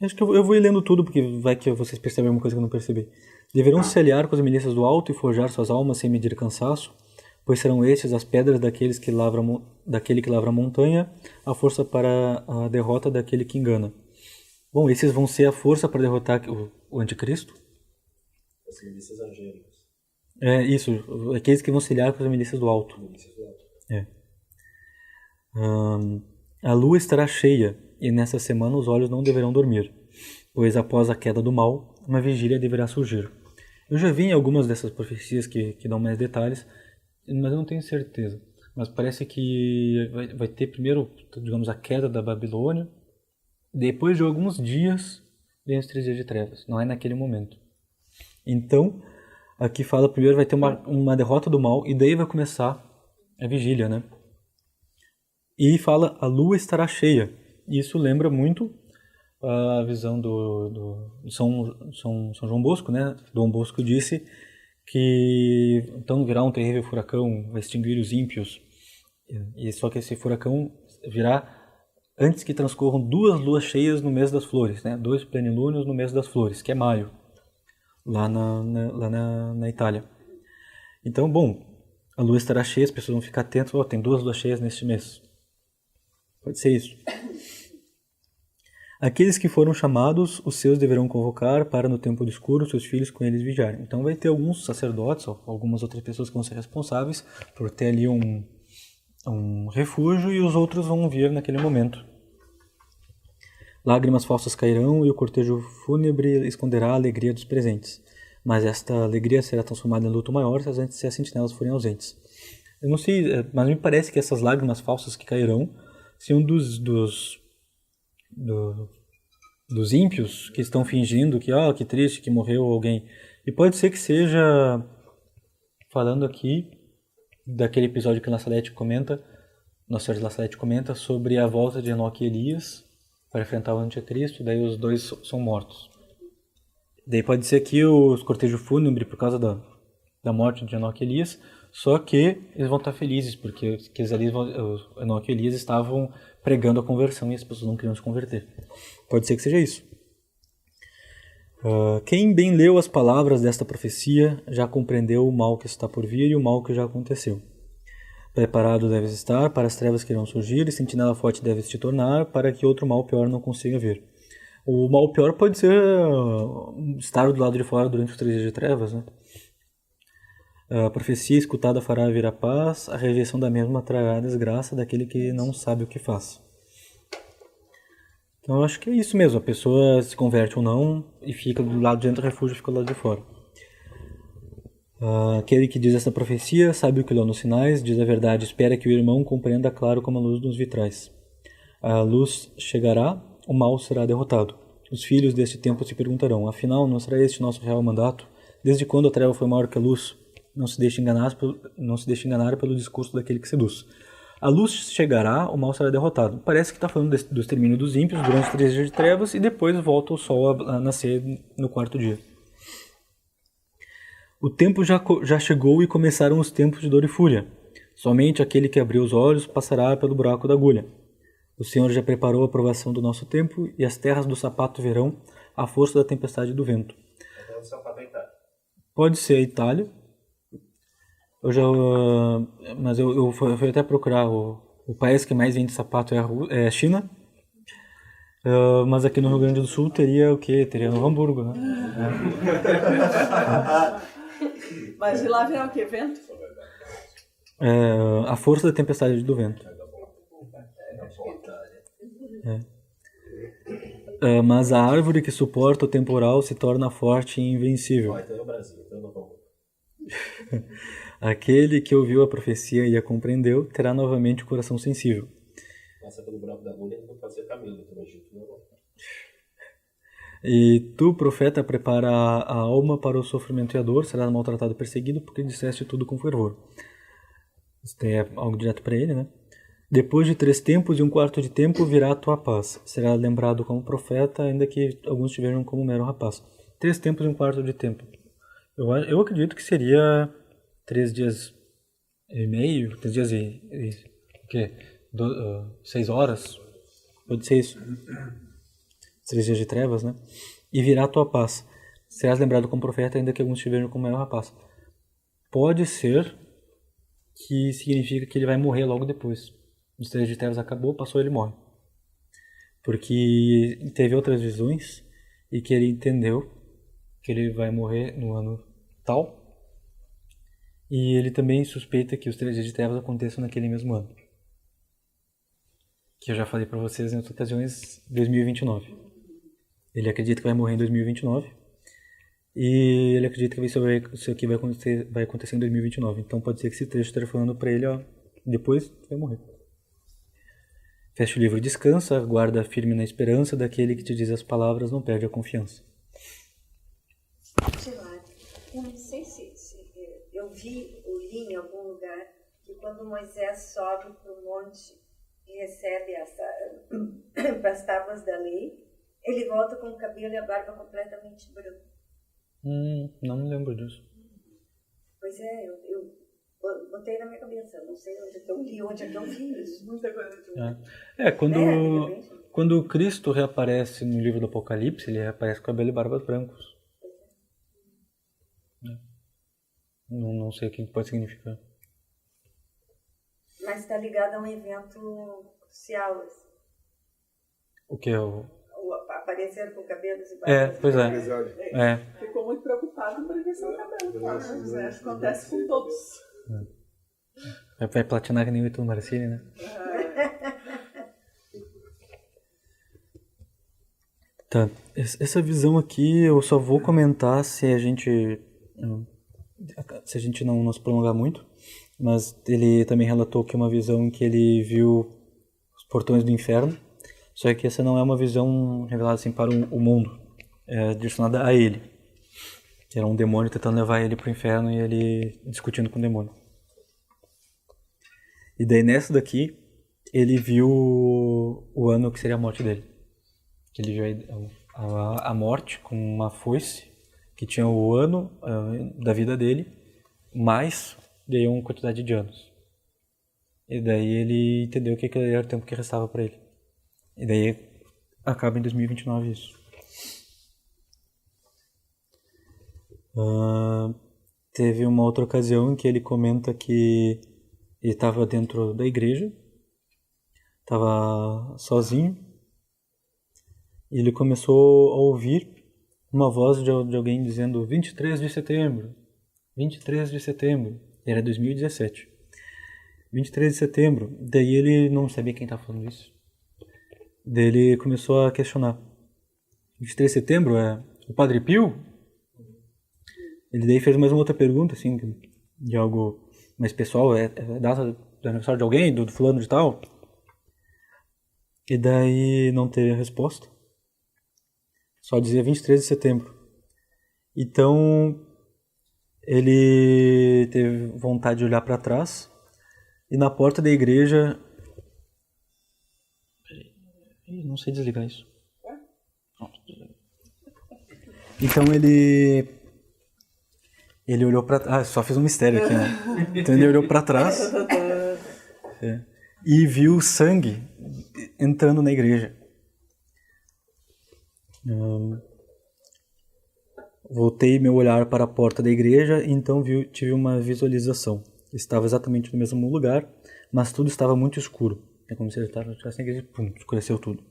Acho que eu vou ir lendo tudo, porque vai que vocês percebem alguma coisa que eu não percebi. Deverão se aliar com as milícias do alto e forjar suas almas sem medir cansaço, pois serão estes as pedras daquele que lavra a montanha, a força para a derrota daquele que engana. Bom, esses vão ser a força para derrotar o anticristo. As milícias angélicas. Isso, aqueles que vão se aliar com as milícias do alto. A lua estará cheia, e nessa semana os olhos não deverão dormir, pois após a queda do mal, uma vigília deverá surgir. Eu já vi em algumas dessas profecias que dão mais detalhes, mas eu não tenho certeza. Mas parece que vai ter primeiro, digamos, a queda da Babilônia, depois de alguns dias, vem os 3 dias de trevas. Não é naquele momento. Então, aqui fala primeiro vai ter uma derrota do mal, e daí vai começar a vigília, né? E fala, a lua estará cheia. Isso lembra muito a visão do São João Bosco, né? Dom Bosco disse que então virá um terrível furacão, vai extinguir os ímpios. E só que esse furacão virá antes que transcorram 2 luas cheias no mês das flores, né? 2 plenilúnios no mês das flores, que é maio, lá na Itália. Então, bom, a lua estará cheia, as pessoas vão ficar atentas, tem 2 luas cheias neste mês. Pode ser isso. Aqueles que foram chamados, os seus deverão convocar para no tempo do escuro seus filhos com eles vigiarem. Então vai ter alguns sacerdotes ou algumas outras pessoas que vão ser responsáveis por ter ali um refúgio, e os outros vão vir naquele momento. Lágrimas falsas cairão e o cortejo fúnebre esconderá a alegria dos presentes. Mas esta alegria será transformada em luto maior se as sentinelas forem ausentes. Eu não sei, mas me parece que essas lágrimas falsas que cairão são dos ímpios que estão fingindo que triste, que morreu alguém. E pode ser que seja, falando aqui, daquele episódio que Nossa Senhora de La Salette comenta sobre a volta de Enoque e Elias para enfrentar o anticristo, daí os dois são mortos. Daí pode ser que os cortejos fúnebres, por causa da morte de Enoque e Elias, só que eles vão estar felizes, porque Enoque e Elias estavam pregando a conversão e as pessoas não queriam se converter. Pode ser que seja isso. Quem bem leu as palavras desta profecia já compreendeu o mal que está por vir e o mal que já aconteceu. Preparado deves estar para as trevas que irão surgir, e sentinela forte deves te tornar, para que outro mal pior não consiga vir. O mal pior pode ser estar do lado de fora durante os 3 dias de trevas, né? A profecia escutada fará vir a paz, a rejeição da mesma trará a desgraça daquele que não sabe o que faz. Então eu acho que é isso mesmo, a pessoa se converte ou não e fica do lado de dentro do refúgio, fica do lado de fora. Aquele que diz essa profecia sabe o que leu nos sinais, diz a verdade, espera que o irmão compreenda claro como a luz nos vitrais. A luz chegará, o mal será derrotado. Os filhos deste tempo se perguntarão, afinal, não será este nosso real mandato? Desde quando a treva foi maior que a luz? Não se deixe enganar pelo discurso daquele que seduz. A luz chegará, o mal será derrotado. Parece que está falando do extermínio dos ímpios durante os 3 dias de trevas e depois volta o sol a nascer no 4º dia. O tempo já chegou e começaram os tempos de dor e fúria. Somente aquele que abriu os olhos passará pelo buraco da agulha. O Senhor já preparou a provação do nosso tempo e as terras do sapato verão a força da tempestade e do vento. Então o sapato é Itália. Pode ser a Itália. Mas eu fui até procurar o país que mais vende sapato é a China. Mas aqui no Rio Grande do Sul teria o quê? Teria no Hamburgo, né? Mas de lá vem o quê? Vento? A força da tempestade e do vento. Mas a árvore que suporta o temporal se torna forte e invencível. Então é o Brasil, então não vamos. Aquele que ouviu a profecia e a compreendeu terá novamente o coração sensível. Passa pelo buraco da agulha e não pode ser camelo no Egito, não. E tu, profeta, prepara a alma para o sofrimento e a dor, serás maltratado e perseguido, porque disseste tudo com fervor. Isso é algo direto para ele, né? Depois de 3 tempos e 1/4 de tempo virá a tua paz. Será lembrado como profeta, ainda que alguns te vejam como mero rapaz. 3 tempos e 1/4 de tempo. Eu acredito que seria 3 dias e meio, 3 dias o quê? 6 horas? Pode ser isso. 3 dias de trevas, né? E virá a tua paz. Serás lembrado como profeta, ainda que alguns te vejam como mero rapaz. Pode ser que significa que ele vai morrer logo depois. Os 3 dias de trevas acabou, passou, ele morre. Porque teve outras visões e que ele entendeu que ele vai morrer no ano tal. E ele também suspeita que os 3 dias de trevas aconteçam naquele mesmo ano. Que eu já falei para vocês em outras ocasiões, 2029. Ele acredita que vai morrer em 2029. E ele acredita que isso aqui vai acontecer em 2029. Então pode ser que esse trecho esteja falando para ele, depois vai morrer. Fecha o livro e descansa, guarda firme na esperança daquele que te diz as palavras, não perde a confiança. Eu não sei se eu li em algum lugar que quando Moisés sobe para o monte e recebe as tábuas da lei, ele volta com o cabelo e a barba completamente branca. Não me lembro disso. Pois é, eu botei na minha cabeça, não sei onde eu li, onde é que eu vi isso. Muita coisa de quando Cristo reaparece no livro do Apocalipse, ele reaparece com cabelo e barbas brancos. Não sei o que pode significar. Mas está ligado a um evento crucial. Assim. O que é o aparecer com cabelos e barbas. Pois é. Ficou muito preocupado por questão do cabelo, claro, né? Acontece com todos. Vai platinar que nem o Ito Marcini, né? Tá, essa visão aqui eu só vou comentar se a gente não se prolongar muito, mas ele também relatou que uma visão em que ele viu os portões do inferno, só que essa não é uma visão revelada assim para o mundo, é direcionada a ele, que era um demônio tentando levar ele para o inferno e ele discutindo com o demônio. E daí nessa daqui ele viu o ano que seria a morte dele, que ele viu a morte com uma foice que tinha o ano da vida dele mais de uma quantidade de anos. E daí ele entendeu que aquele era o tempo que restava para ele. E daí acaba em 2029 isso. Teve uma outra ocasião em que ele comenta que ele estava dentro da igreja, estava sozinho, e ele começou a ouvir uma voz de alguém dizendo 23 de setembro, 23 de setembro, era 2017, 23 de setembro, daí ele não sabia quem estava falando isso. Daí ele começou a questionar. 23 de setembro é o Padre Pio? Ele daí fez mais uma outra pergunta, assim, de algo mais pessoal, é data do aniversário de alguém, do fulano de tal? E daí não teve resposta. Só dizia 23 de setembro. Então, ele teve vontade de olhar para trás e na porta da igreja... Não sei desligar isso. Então ele olhou para... Ah, só fiz um mistério aqui, né? Então ele olhou para trás e viu sangue entrando na igreja. Voltei meu olhar para a porta da igreja e então tive uma visualização. Estava exatamente no mesmo lugar, mas tudo estava muito escuro. É como se ele estivesse na igreja e pum, escureceu tudo.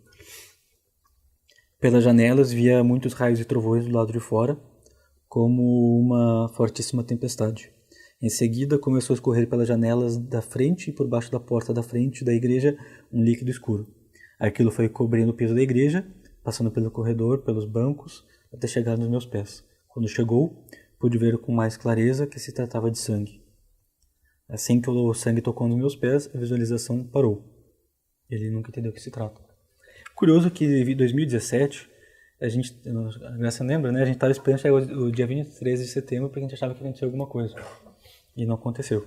Pelas janelas via muitos raios e trovões do lado de fora, como uma fortíssima tempestade. Em seguida começou a escorrer pelas janelas da frente e por baixo da porta da frente da igreja um líquido escuro. Aquilo foi cobrindo o piso da igreja, passando pelo corredor, pelos bancos, até chegar nos meus pés. Quando chegou, pude ver com mais clareza que se tratava de sangue. Assim que o sangue tocou nos meus pés, a visualização parou. Ele nunca entendeu o que se trata. Curioso que em 2017, a Graça lembra, né? A gente estava esperando chegar o dia 23 de setembro porque a gente achava que ia acontecer alguma coisa. E não aconteceu.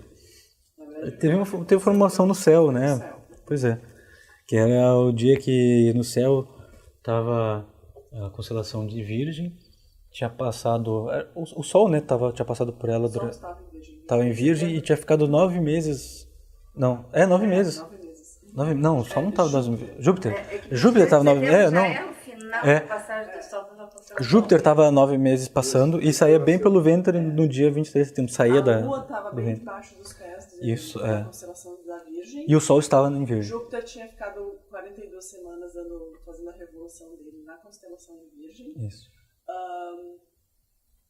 Teve formação no céu, né? Pois é. Que era o dia que no céu estava a constelação de Virgem. Tinha passado... O Sol, né? Tinha passado por ela. Estava em Virgem e tinha ficado 9 meses... Não, 9 meses. 9 meses. Não, o Sol não estava... Júpiter. Júpiter estava 9 meses. Não. Júpiter estava 9 meses passando e saía bem pelo ventre no dia 23 de setembro. Saía a Lua estava bem debaixo dos pés da constelação da Virgem. E o Sol estava em Virgem. Júpiter tinha ficado 42 semanas fazendo a revolução dele na constelação de Virgem. Isso.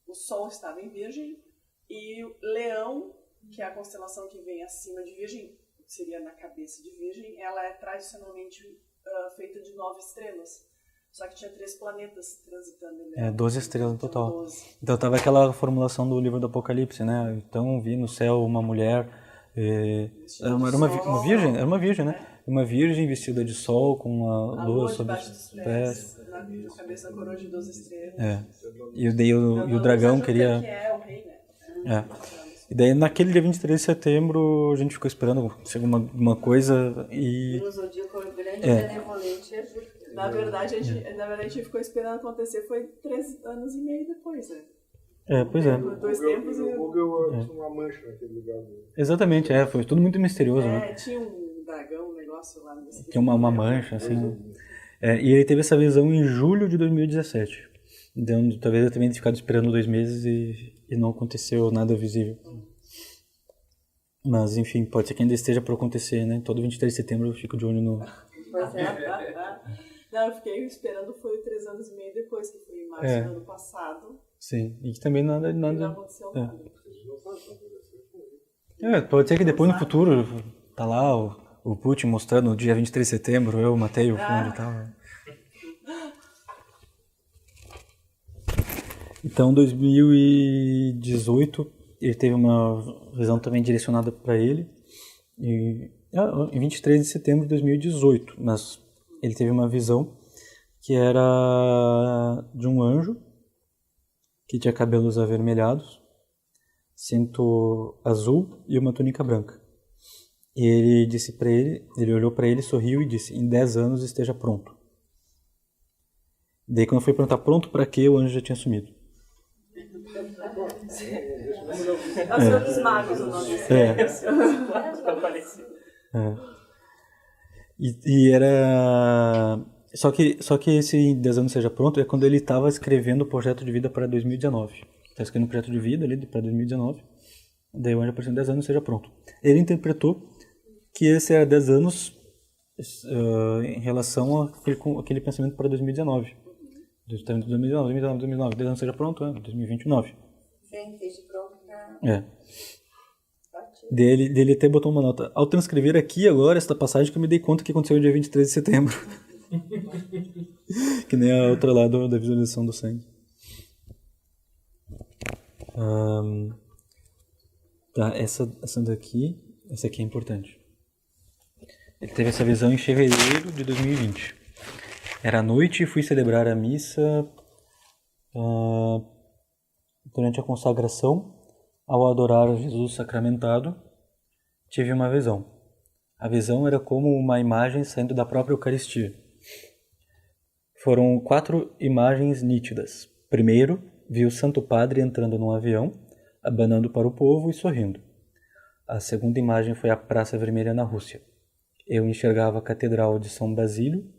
O Sol estava em Virgem e o Leão, que é a constelação que vem acima de Virgem, seria na cabeça de Virgem, ela é tradicionalmente feita de 9 estrelas. Só que tinha 3 planetas transitando em 12 estrelas no total. 12. Então tava aquela formulação do livro do Apocalipse, né? Então vi no céu uma mulher, era uma virgem, né? Uma virgem vestida de sol com uma lua sobre os pés. Na cabeça da coroa de 12 estrelas. E o dragão queria... Que é o rei, né? E daí naquele dia 23 de setembro a gente ficou esperando uma coisa e... No zodíaco grande benevolente é Júpiter. Na verdade, a gente ficou esperando acontecer, foi 3 anos e meio depois, né? Pois é. 2 tempos e... O Google tinha uma mancha naquele lugar. Exatamente, foi tudo muito misterioso, né? Tinha um dragão, um negócio lá. Tinha uma mancha, assim. E ele teve essa visão em julho de 2017. Então, talvez eu também tenha ficado esperando 2 meses e não aconteceu nada visível. Mas, enfim, pode ser que ainda esteja por acontecer, né? Todo 23 de setembro eu fico de olho no... Pois é. Não, eu fiquei esperando, foi 3 anos e meio depois, que foi em março do ano passado. Sim, e que também nada... E não aconteceu nada. Pode ser que depois no futuro tá lá o Putin mostrando o dia 23 de setembro, eu matei o fundo e tal. Então, 2018, ele teve uma visão também direcionada para ele. Em 23 de setembro de 2018, mas ele teve uma visão que era de um anjo que tinha cabelos avermelhados, cinto azul e uma túnica branca. E ele disse para ele olhou para ele, sorriu e disse: em 10 anos esteja pronto. Daí quando foi perguntar pronto para quê, o anjo já tinha sumido. É o Senhor dos Magos o nome desse. E era... Só que esse 10 anos seja pronto é quando ele estava escrevendo o projeto de vida para 2019. Está escrevendo um projeto de vida ali para 2019. Daí o anjo apareceu em 10 anos seja pronto. Ele interpretou que esse era 10 anos em relação àquele pensamento para 2019. 2019, 10 anos seja pronto, 2029. Sim, esteja pronto para... Dele até botou uma nota. Ao transcrever aqui agora esta passagem que eu me dei conta que aconteceu no dia 23 de setembro. Que nem a outra lá da visualização do sangue. Tá, essa aqui é importante. Ele teve essa visão em fevereiro de 2020. Era noite e fui celebrar a missa durante a consagração. Ao adorar Jesus sacramentado, tive uma visão. A visão era como uma imagem saindo da própria Eucaristia. Foram 4 imagens nítidas. Primeiro, vi o Santo Padre entrando num avião, abanando para o povo e sorrindo. A segunda imagem foi a Praça Vermelha na Rússia. Eu enxergava a Catedral de São Basílio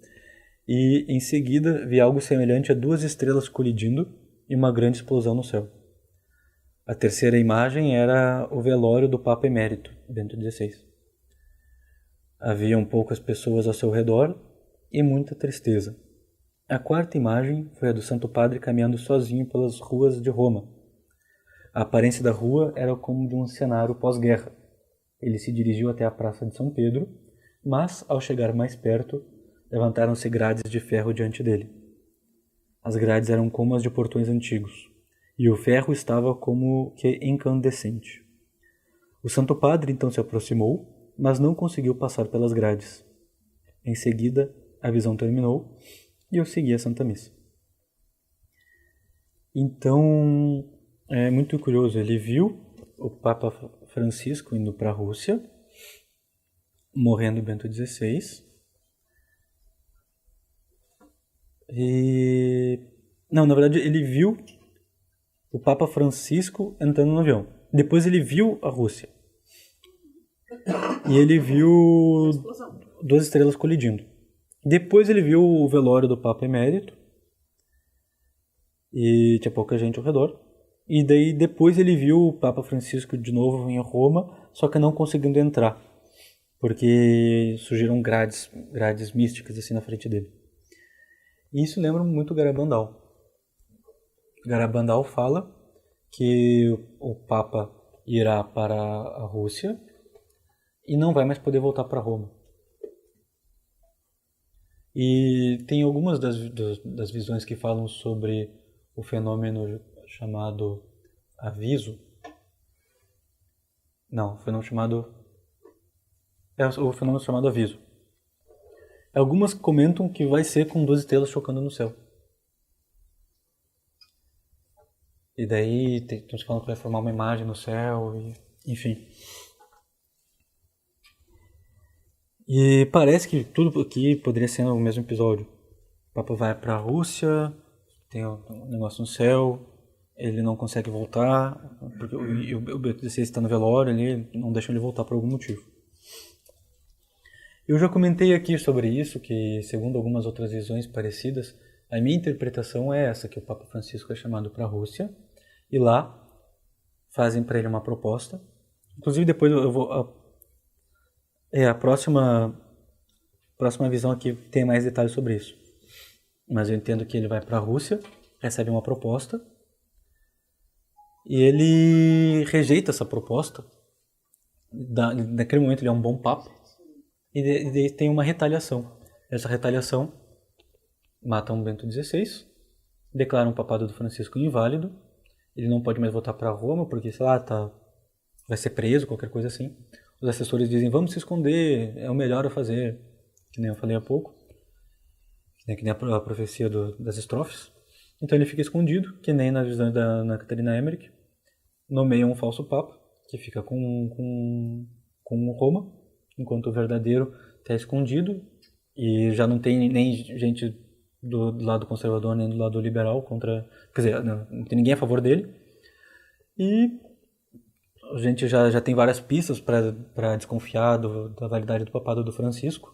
e, em seguida, vi algo semelhante a 2 estrelas colidindo e uma grande explosão no céu. A terceira imagem era o velório do Papa Emérito, Bento XVI. Haviam poucas pessoas ao seu redor e muita tristeza. A quarta imagem foi a do Santo Padre caminhando sozinho pelas ruas de Roma. A aparência da rua era como de um cenário pós-guerra. Ele se dirigiu até a Praça de São Pedro, mas, ao chegar mais perto, levantaram-se grades de ferro diante dele. As grades eram como as de portões antigos, e o ferro estava como que incandescente. O Santo Padre então se aproximou, mas não conseguiu passar pelas grades. Em seguida, a visão terminou e eu segui a Santa Missa. Então, é muito curioso, ele viu o Papa Francisco indo para a Rússia, morrendo Bento XVI, Não, na verdade ele viu o Papa Francisco entrando no avião. Depois ele viu a Rússia. E ele viu 2 estrelas colidindo. Depois ele viu o velório do Papa Emérito. E tinha pouca gente ao redor. E daí depois ele viu o Papa Francisco de novo em Roma, só que não conseguindo entrar. Porque surgiram grades místicas assim na frente dele. E isso lembra muito Garabandal. Garabandal fala que o Papa irá para a Rússia e não vai mais poder voltar para Roma. E tem algumas das visões que falam sobre o fenômeno chamado aviso. Não, o fenômeno chamado... o fenômeno chamado aviso. Algumas comentam que vai ser com 2 estrelas chocando no céu. E daí estão se falando que vai formar uma imagem no céu, enfim. E parece que tudo aqui poderia ser no mesmo episódio. O Papa vai para a Rússia, tem um negócio no céu, ele não consegue voltar, porque o Bento XVI está no velório ali, não deixam ele voltar por algum motivo. Eu já comentei aqui sobre isso, que segundo algumas outras visões parecidas, a minha interpretação é essa, que o Papa Francisco é chamado para a Rússia, e lá fazem para ele uma proposta. Inclusive depois eu vou... a próxima visão aqui tem mais detalhes sobre isso. Mas eu entendo que ele vai para a Rússia, recebe uma proposta, e ele rejeita essa proposta. Naquele momento ele é um bom papa, e tem uma retaliação. Essa retaliação matam Bento XVI, declaram o papado do Francisco inválido, ele não pode mais voltar para Roma porque, sei lá, vai ser preso, qualquer coisa assim. Os assessores dizem, vamos se esconder, é o melhor a fazer, que nem eu falei há pouco, que nem a profecia das estrofes. Então ele fica escondido, que nem na visão da Ana Catarina Emmerich, nomeia um falso papa, que fica com Roma, enquanto o verdadeiro está escondido, e já não tem nem gente do lado conservador, nem do lado liberal, quer dizer, não tem ninguém a favor dele, e a gente já tem várias pistas para desconfiar da validade do papado do Francisco,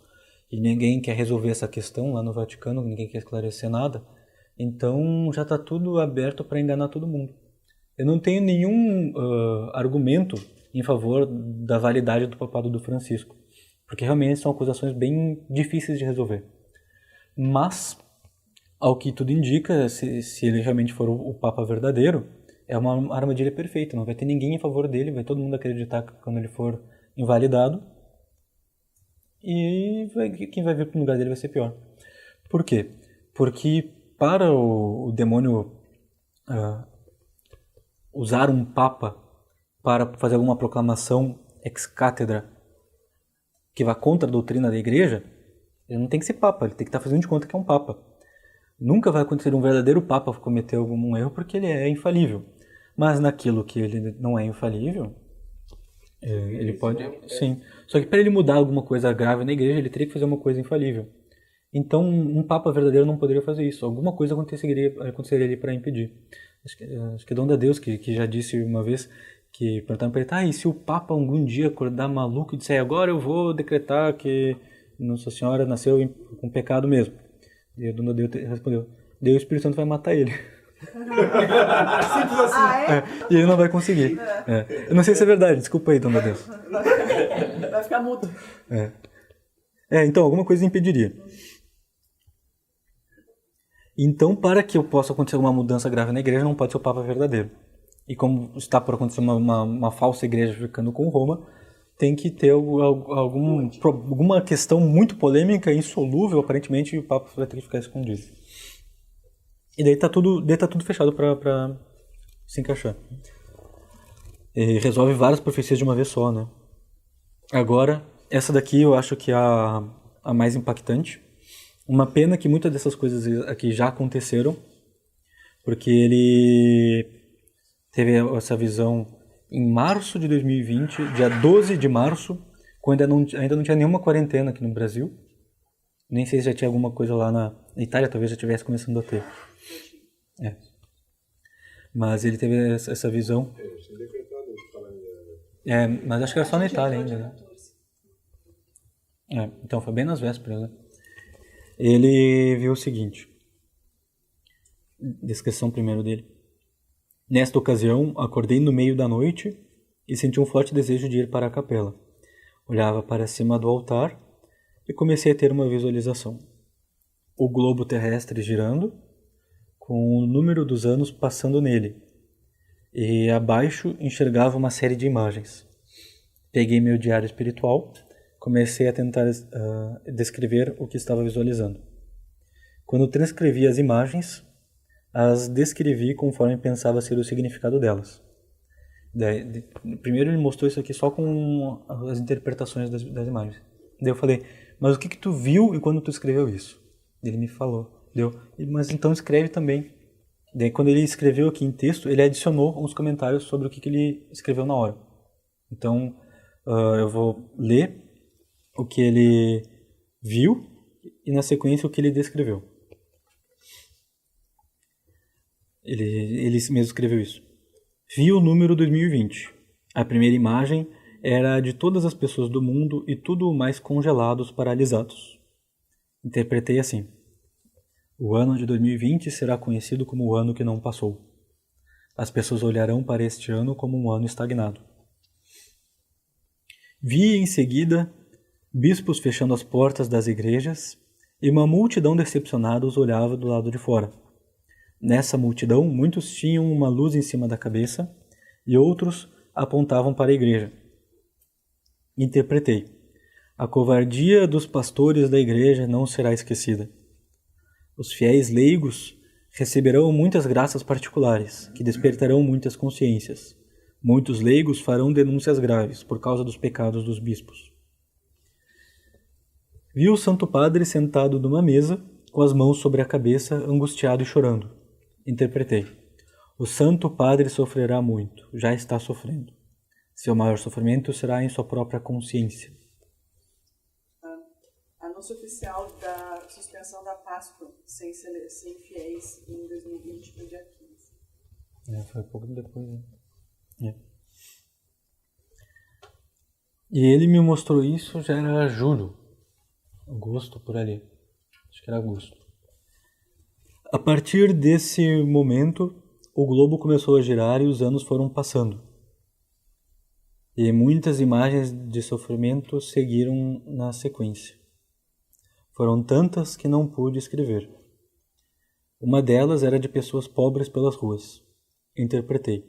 e ninguém quer resolver essa questão lá no Vaticano, ninguém quer esclarecer nada, então já está tudo aberto para enganar todo mundo. Eu não tenho nenhum argumento em favor da validade do papado do Francisco, porque realmente são acusações bem difíceis de resolver. Mas, ao que tudo indica, se ele realmente for o Papa verdadeiro, é uma armadilha perfeita, não vai ter ninguém em favor dele, vai todo mundo acreditar que quando ele for invalidado, e quem vai vir para o lugar dele vai ser pior. Por quê? porque para o demônio usar um papa para fazer alguma proclamação ex cátedra que vá contra a doutrina da igreja, ele não tem que ser papa, ele tem que estar fazendo de conta que é um papa. Nunca vai acontecer um verdadeiro papa cometer algum erro porque ele é infalível. Mas naquilo que ele não é infalível, ele pode... Sim. Só que para ele mudar alguma coisa grave na igreja, ele teria que fazer uma coisa infalível. Então, um papa verdadeiro não poderia fazer isso. Alguma coisa aconteceria ali para impedir. Acho que é Dom da Deus que já disse uma vez, que perguntaram para ele, e se o papa algum dia acordar maluco e disser, agora eu vou decretar que Nossa Senhora nasceu com pecado mesmo. E a Dom da Deus respondeu, Deus, o Espírito Santo vai matar ele. Simples assim. E ele não vai conseguir. Eu não sei se é verdade, desculpa aí, Dom da Deus. Vai ficar mudo. Então, alguma coisa impediria. Então, para que eu possa acontecer uma mudança grave na igreja, não pode ser o Papa verdadeiro. E como está por acontecer uma falsa igreja ficando com Roma, tem que ter alguma questão muito polêmica, insolúvel, aparentemente, e o Papa vai ter que ficar escondido. E daí tá tudo fechado para se encaixar. E resolve várias profecias de uma vez só, né? Agora, essa daqui eu acho que é a mais impactante. Uma pena que muitas dessas coisas aqui já aconteceram, porque ele teve essa visão em março de 2020, dia 12 de março, quando ainda não tinha nenhuma quarentena aqui no Brasil. Nem sei se já tinha alguma coisa lá na Itália, talvez já estivesse começando a ter. Mas ele teve essa visão. Mas acho que era só na Itália ainda, né? Então foi bem nas vésperas, né? Ele viu o seguinte. Descrição primeiro dele. Nesta ocasião, acordei no meio da noite e senti um forte desejo de ir para a capela. Olhava para cima do altar e comecei a ter uma visualização. O globo terrestre girando, com o número dos anos passando nele, e abaixo enxergava uma série de imagens. Peguei meu diário espiritual, comecei a tentar descrever o que estava visualizando. Quando transcrevi as imagens, as descrevi conforme pensava ser o significado delas. Primeiro ele mostrou isso aqui só com as interpretações das imagens. Daí eu falei, mas o que tu viu e quando tu escreveu isso? Ele me falou. Mas então escreve também. Daí quando ele escreveu aqui em texto, ele adicionou uns comentários sobre o que ele escreveu na hora. Então eu vou ler o que ele viu e na sequência o que ele descreveu. Ele mesmo escreveu isso. Vi o número 2020. A primeira imagem era de todas as pessoas do mundo e tudo mais congelados, paralisados. Interpretei assim. O ano de 2020 será conhecido como o ano que não passou. As pessoas olharão para este ano como um ano estagnado. Vi em seguida bispos fechando as portas das igrejas e uma multidão decepcionada os olhava do lado de fora. Nessa multidão, muitos tinham uma luz em cima da cabeça e outros apontavam para a igreja. Interpretei. A covardia dos pastores da igreja não será esquecida. Os fiéis leigos receberão muitas graças particulares, que despertarão muitas consciências. Muitos leigos farão denúncias graves por causa dos pecados dos bispos. Vi o Santo Padre sentado numa mesa, com as mãos sobre a cabeça, angustiado e chorando. Interpretei. O Santo Padre sofrerá muito, já está sofrendo. Seu maior sofrimento será em sua própria consciência. Anúncio oficial da suspensão da Páscoa sem fiéis em 2020, no dia 15. Foi pouco depois, né? E ele me mostrou isso, já era julho, agosto, por ali. Acho que era agosto. A partir desse momento, o globo começou a girar e os anos foram passando. E muitas imagens de sofrimento seguiram na sequência. Foram tantas que não pude escrever. Uma delas era de pessoas pobres pelas ruas. Interpretei.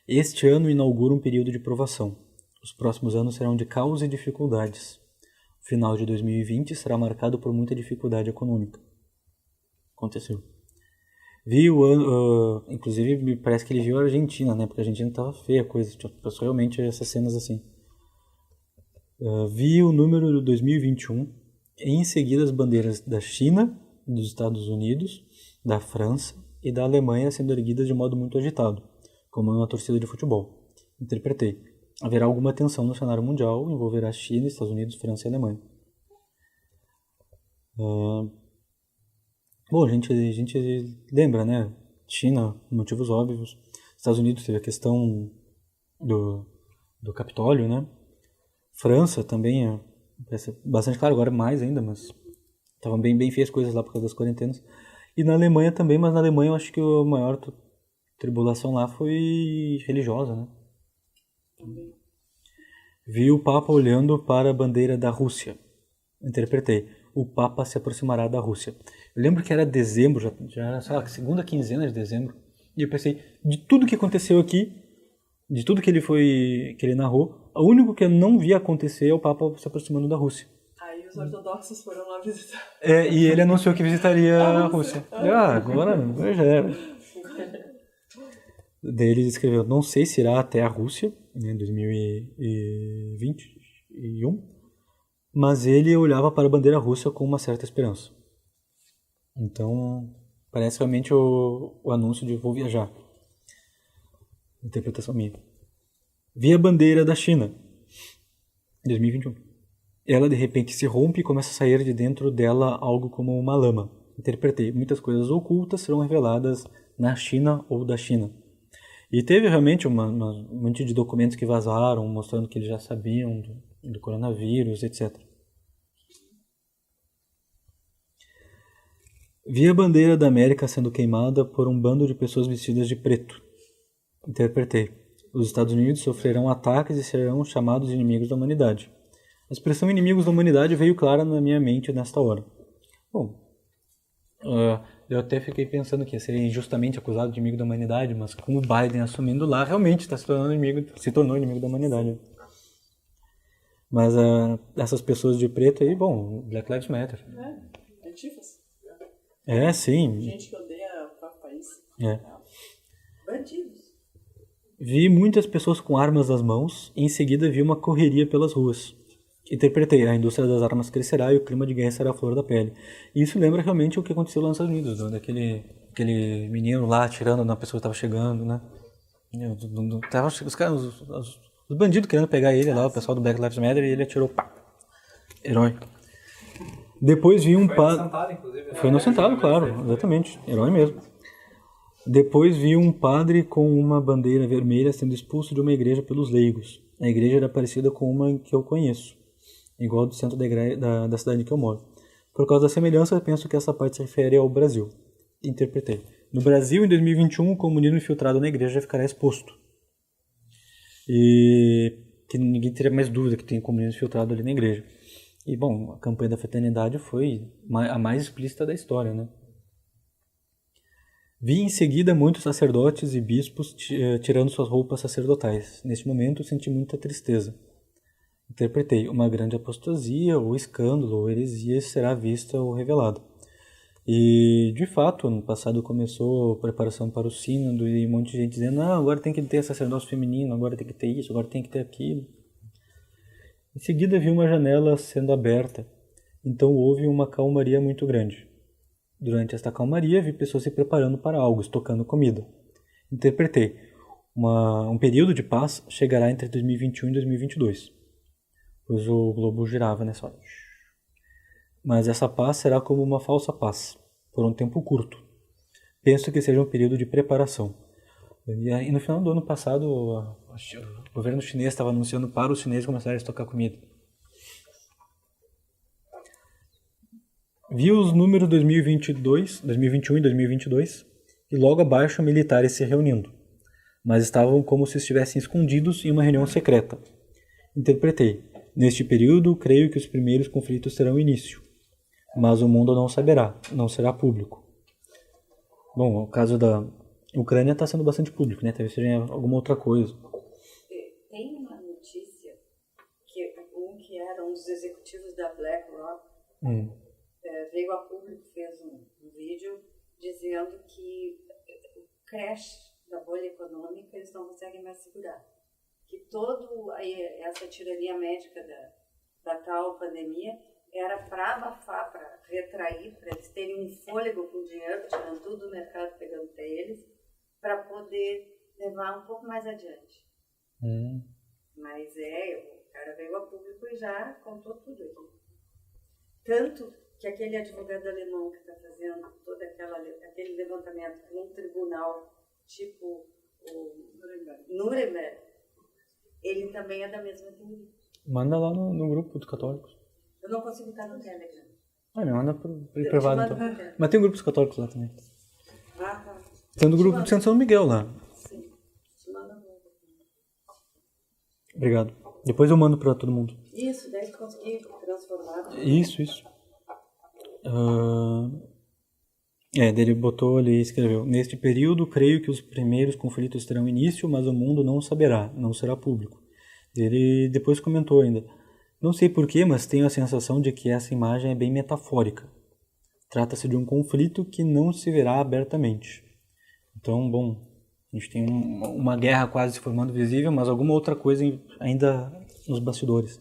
Este ano inaugura um período de provação. Os próximos anos serão de caos e dificuldades. O final de 2020 será marcado por muita dificuldade econômica. aconteceu. Vi inclusive me parece que ele viu a Argentina, né? Porque a Argentina tava feia a coisa, passou realmente essas cenas assim. Vi o número de 2021, em seguida as bandeiras da China, dos Estados Unidos, da França e da Alemanha sendo erguidas de modo muito agitado, como uma torcida de futebol. Interpretei. Haverá alguma tensão no cenário mundial, envolverá China, Estados Unidos, França e Alemanha. Bom, a gente lembra, né? China, motivos óbvios. Estados Unidos teve a questão do Capitólio, né? França também, parece bastante claro, agora mais ainda, mas estavam bem feias as coisas lá por causa das quarentenas. E na Alemanha também, mas na Alemanha eu acho que a maior tribulação lá foi religiosa, né? Vi o Papa olhando para a bandeira da Rússia. Interpretei. O Papa se aproximará da Rússia. Eu lembro que era dezembro, já era, sei lá, segunda quinzena de dezembro. E eu pensei, de tudo que aconteceu aqui, de tudo que ele narrou, o único que eu não vi acontecer é o Papa se aproximando da Rússia. Aí os ortodoxos foram lá visitar. E ele anunciou que visitaria a Rússia. Agora já era. Daí ele escreveu, não sei se irá até a Rússia, em 2021, mas ele olhava para a bandeira russa com uma certa esperança. Então, parece realmente o anúncio de vou viajar. Interpretação minha. Vi a bandeira da China, 2021. Ela de repente se rompe e começa a sair de dentro dela algo como uma lama. Interpretei. Muitas coisas ocultas serão reveladas na China ou da China. E teve realmente um monte de documentos que vazaram, mostrando que eles já sabiam do coronavírus, etc. Vi a bandeira da América sendo queimada por um bando de pessoas vestidas de preto. Interpretei. Os Estados Unidos sofrerão ataques e serão chamados inimigos da humanidade. A expressão inimigos da humanidade veio clara na minha mente nesta hora. Bom, eu até fiquei pensando que ia ser injustamente acusado de inimigo da humanidade, mas com o Biden assumindo lá, realmente se tornou inimigo da humanidade. Mas essas pessoas de preto aí, bom, Black Lives Matter. Antifas. Sim. Gente que odeia o próprio país. Bandidos. Vi muitas pessoas com armas nas mãos e em seguida vi uma correria pelas ruas. Interpretei, a indústria das armas crescerá e o clima de guerra será a flor da pele. E isso lembra realmente o que aconteceu lá nos Estados Unidos, daquele menino lá atirando na pessoa que estava chegando, né? Os bandidos querendo pegar ele lá, o pessoal do Black Lives Matter, e ele atirou, pá, herói. Depois vi um padre... Foi inocentado, claro, exatamente, herói mesmo. Depois vi um padre com uma bandeira vermelha sendo expulso de uma igreja pelos leigos. A igreja era parecida com uma que eu conheço, igual do centro da cidade que eu moro. Por causa da semelhança, eu penso que essa parte se refere ao Brasil. Interpretei. No Brasil, em 2021, o comunismo infiltrado na igreja já ficará exposto. E que ninguém teria mais dúvida que tem comunismo infiltrado ali na igreja. E, bom, a campanha da fraternidade foi a mais explícita da história, né? Vi em seguida muitos sacerdotes e bispos tirando suas roupas sacerdotais. Neste momento, senti muita tristeza. Interpretei, uma grande apostasia, ou escândalo, ou heresia será vista ou revelada. E, de fato, ano passado começou a preparação para o sínodo e um monte de gente dizendo, não, agora tem que ter sacerdócio feminino, agora tem que ter isso, agora tem que ter aquilo. Em seguida, vi uma janela sendo aberta, então houve uma calmaria muito grande. Durante esta calmaria, vi pessoas se preparando para algo, estocando comida. Interpretei, um período de paz chegará entre 2021 e 2022, pois o globo girava nessa hora. Mas essa paz será como uma falsa paz, por um tempo curto. Penso que seja um período de preparação. E no final do ano passado, o governo chinês estava anunciando para os chineses começarem a estocar comida. Vi os números 2021 e 2022, e logo abaixo militares se reunindo, mas estavam como se estivessem escondidos em uma reunião secreta. Interpretei. Neste período, creio que os primeiros conflitos terão início, mas o mundo não saberá, não será público. Bom, o caso da Ucrânia está sendo bastante público, né? Talvez seja alguma outra coisa. Tem uma notícia que era um dos executivos da BlackRock veio veio a público, fez um vídeo dizendo que o crash da bolha econômica eles não conseguem mais segurar. Que toda essa tirania médica da tal pandemia era para abafar, para retrair, para eles terem um fôlego com dinheiro, tirando tudo do mercado, pegando para eles, para poder levar um pouco mais adiante. Mas o cara veio a público e já contou tudo aqui. Tanto que aquele advogado alemão que está fazendo todo aquele levantamento num tribunal tipo o Nuremberg, ele também é da mesma teoria. Manda lá no grupo dos católicos. Eu não consigo estar no Telegram. Me manda por privado então. Mas tem um grupo dos católicos lá também. Tá. Tem do grupo de Santo São Miguel lá. Sim. Te manda um. Obrigado. Depois eu mando pra todo mundo. Isso, daí tu conseguir transformar. Isso. Ele botou ali e escreveu: neste período, creio que os primeiros conflitos terão início, mas o mundo não saberá, não será público. Ele depois comentou ainda: não sei porquê, mas tenho a sensação de que essa imagem é bem metafórica. Trata-se de um conflito que não se verá abertamente. Então, bom, a gente tem uma guerra quase se formando visível, mas alguma outra coisa ainda nos bastidores.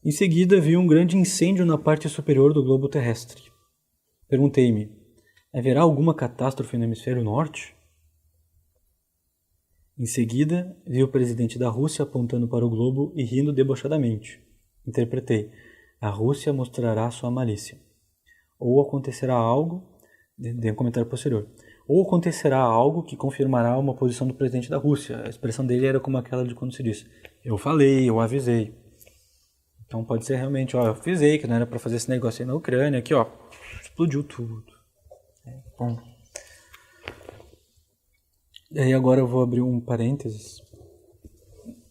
Em seguida, vi um grande incêndio na parte superior do globo terrestre. Perguntei-me: haverá alguma catástrofe no hemisfério norte? Em seguida, vi o presidente da Rússia apontando para o globo e rindo debochadamente. Interpretei: a Rússia mostrará sua malícia. Ou acontecerá algo... Dei um comentário posterior. Ou acontecerá algo que confirmará uma posição do presidente da Rússia. A expressão dele era como aquela de quando se diz: eu falei, eu avisei. Então pode ser realmente: eu avisei que não era para fazer esse negócio aí na Ucrânia. Aqui, explodiu tudo. Bom. E aí agora eu vou abrir um parênteses.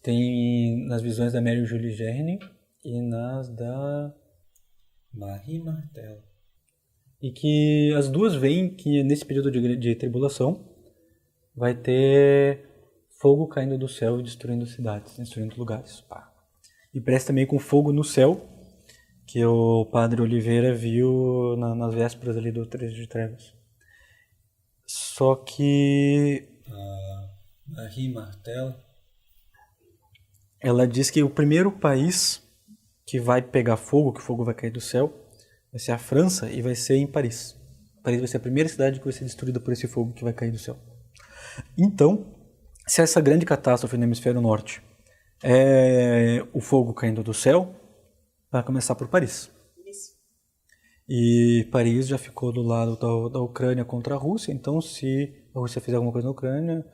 Tem nas visões da Mary Julie Verne e nas da Marie Martel. E que as duas veem que nesse período de tribulação vai ter fogo caindo do céu e destruindo cidades, destruindo lugares. Pá. E parece também com fogo no céu, que o padre Oliveira viu nas vésperas ali do 13 de Trevas. Só que a Marie Martel, ela diz que o primeiro país que vai pegar fogo, que o fogo vai cair do céu, vai ser a França e vai ser em Paris. Paris vai ser a primeira cidade que vai ser destruída por esse fogo que vai cair do céu. Então, se essa grande catástrofe no hemisfério norte é o fogo caindo do céu, vai começar por Paris. Isso. E Paris já ficou do lado da Ucrânia contra a Rússia, então se a Rússia fizer alguma coisa na Ucrânia,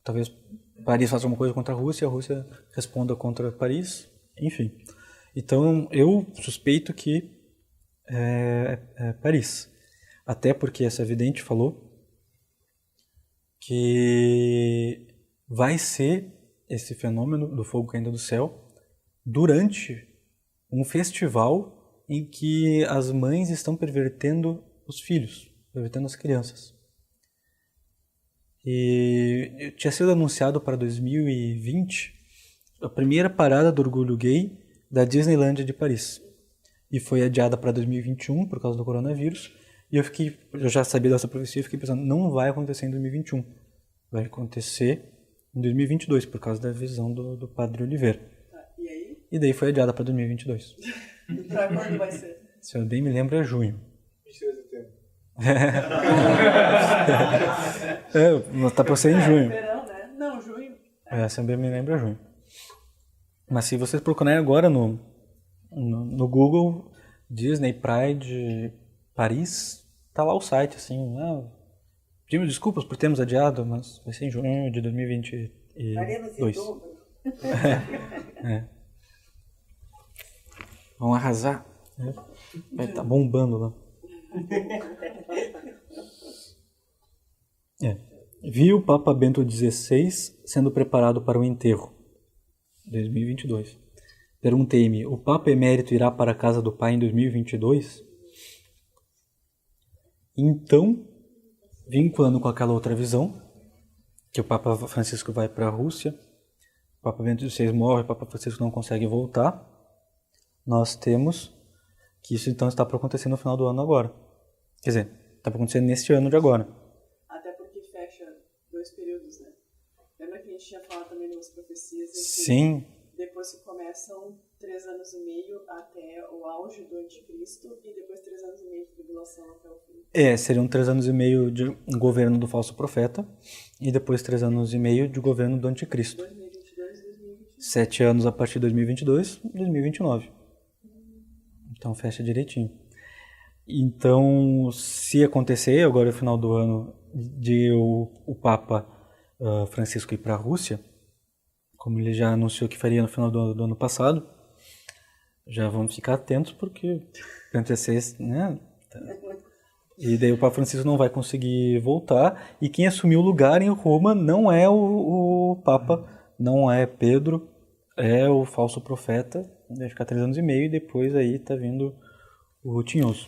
talvez Paris faça alguma coisa contra a Rússia responda contra Paris, enfim. Então eu suspeito que é Paris. Até porque essa vidente falou que vai ser esse fenômeno do fogo caindo do céu durante um festival em que as mães estão pervertendo os filhos, pervertendo as crianças. E tinha sido anunciado para 2020 a primeira parada do orgulho gay da Disneyland de Paris. E foi adiada para 2021 por causa do coronavírus. E eu já sabia dessa profecia e fiquei pensando: não vai acontecer em 2021. Vai acontecer em 2022 por causa da visão do padre Oliveira. E aí? E daí foi adiada para 2022. Pra quando vai ser? Se eu bem me lembro, é junho. 23 de setembro. Mas tá para ser em junho. Verão, né? Não, junho. Se eu bem me lembro, é junho. Mas se vocês procurarem agora no Google, Disney Pride Paris, tá lá o site, assim. Pedimos desculpas por termos adiado, mas vai ser em junho de 2022. Faremos em dobro. Vamos arrasar. Vai estar bombando lá. Vi o Papa Bento XVI sendo preparado para o enterro. 2022. Perguntei-me: o Papa Emérito irá para a casa do Pai em 2022? Então, vinculando com aquela outra visão, que o Papa Francisco vai para a Rússia, o Papa Bento XVI morre, o Papa Francisco não consegue voltar, nós temos que isso então está para acontecer no final do ano agora. Quer dizer, está para acontecer neste ano de agora. Até porque fecha 2 períodos, né? Lembra que a gente tinha falado também nas profecias? Sim. Depois que começam 3 anos e meio até o auge do anticristo e depois 3 anos e meio de tribulação até o fim. Seriam 3 anos e meio de governo do falso profeta e depois 3 anos e meio de governo do anticristo. 2022 e 2023. 7 anos a partir de 2022 e 2029. Então fecha direitinho. Então, se acontecer agora no final do ano de o Papa Francisco ir para a Rússia, como ele já anunciou que faria no final do ano passado, já vamos ficar atentos porque acontecer, né? E daí o Papa Francisco não vai conseguir voltar, e quem assumiu o lugar em Roma não é o Papa, não é Pedro, é o falso profeta. Vai ficar 3 anos e meio e depois aí tá vindo o Tinhoso.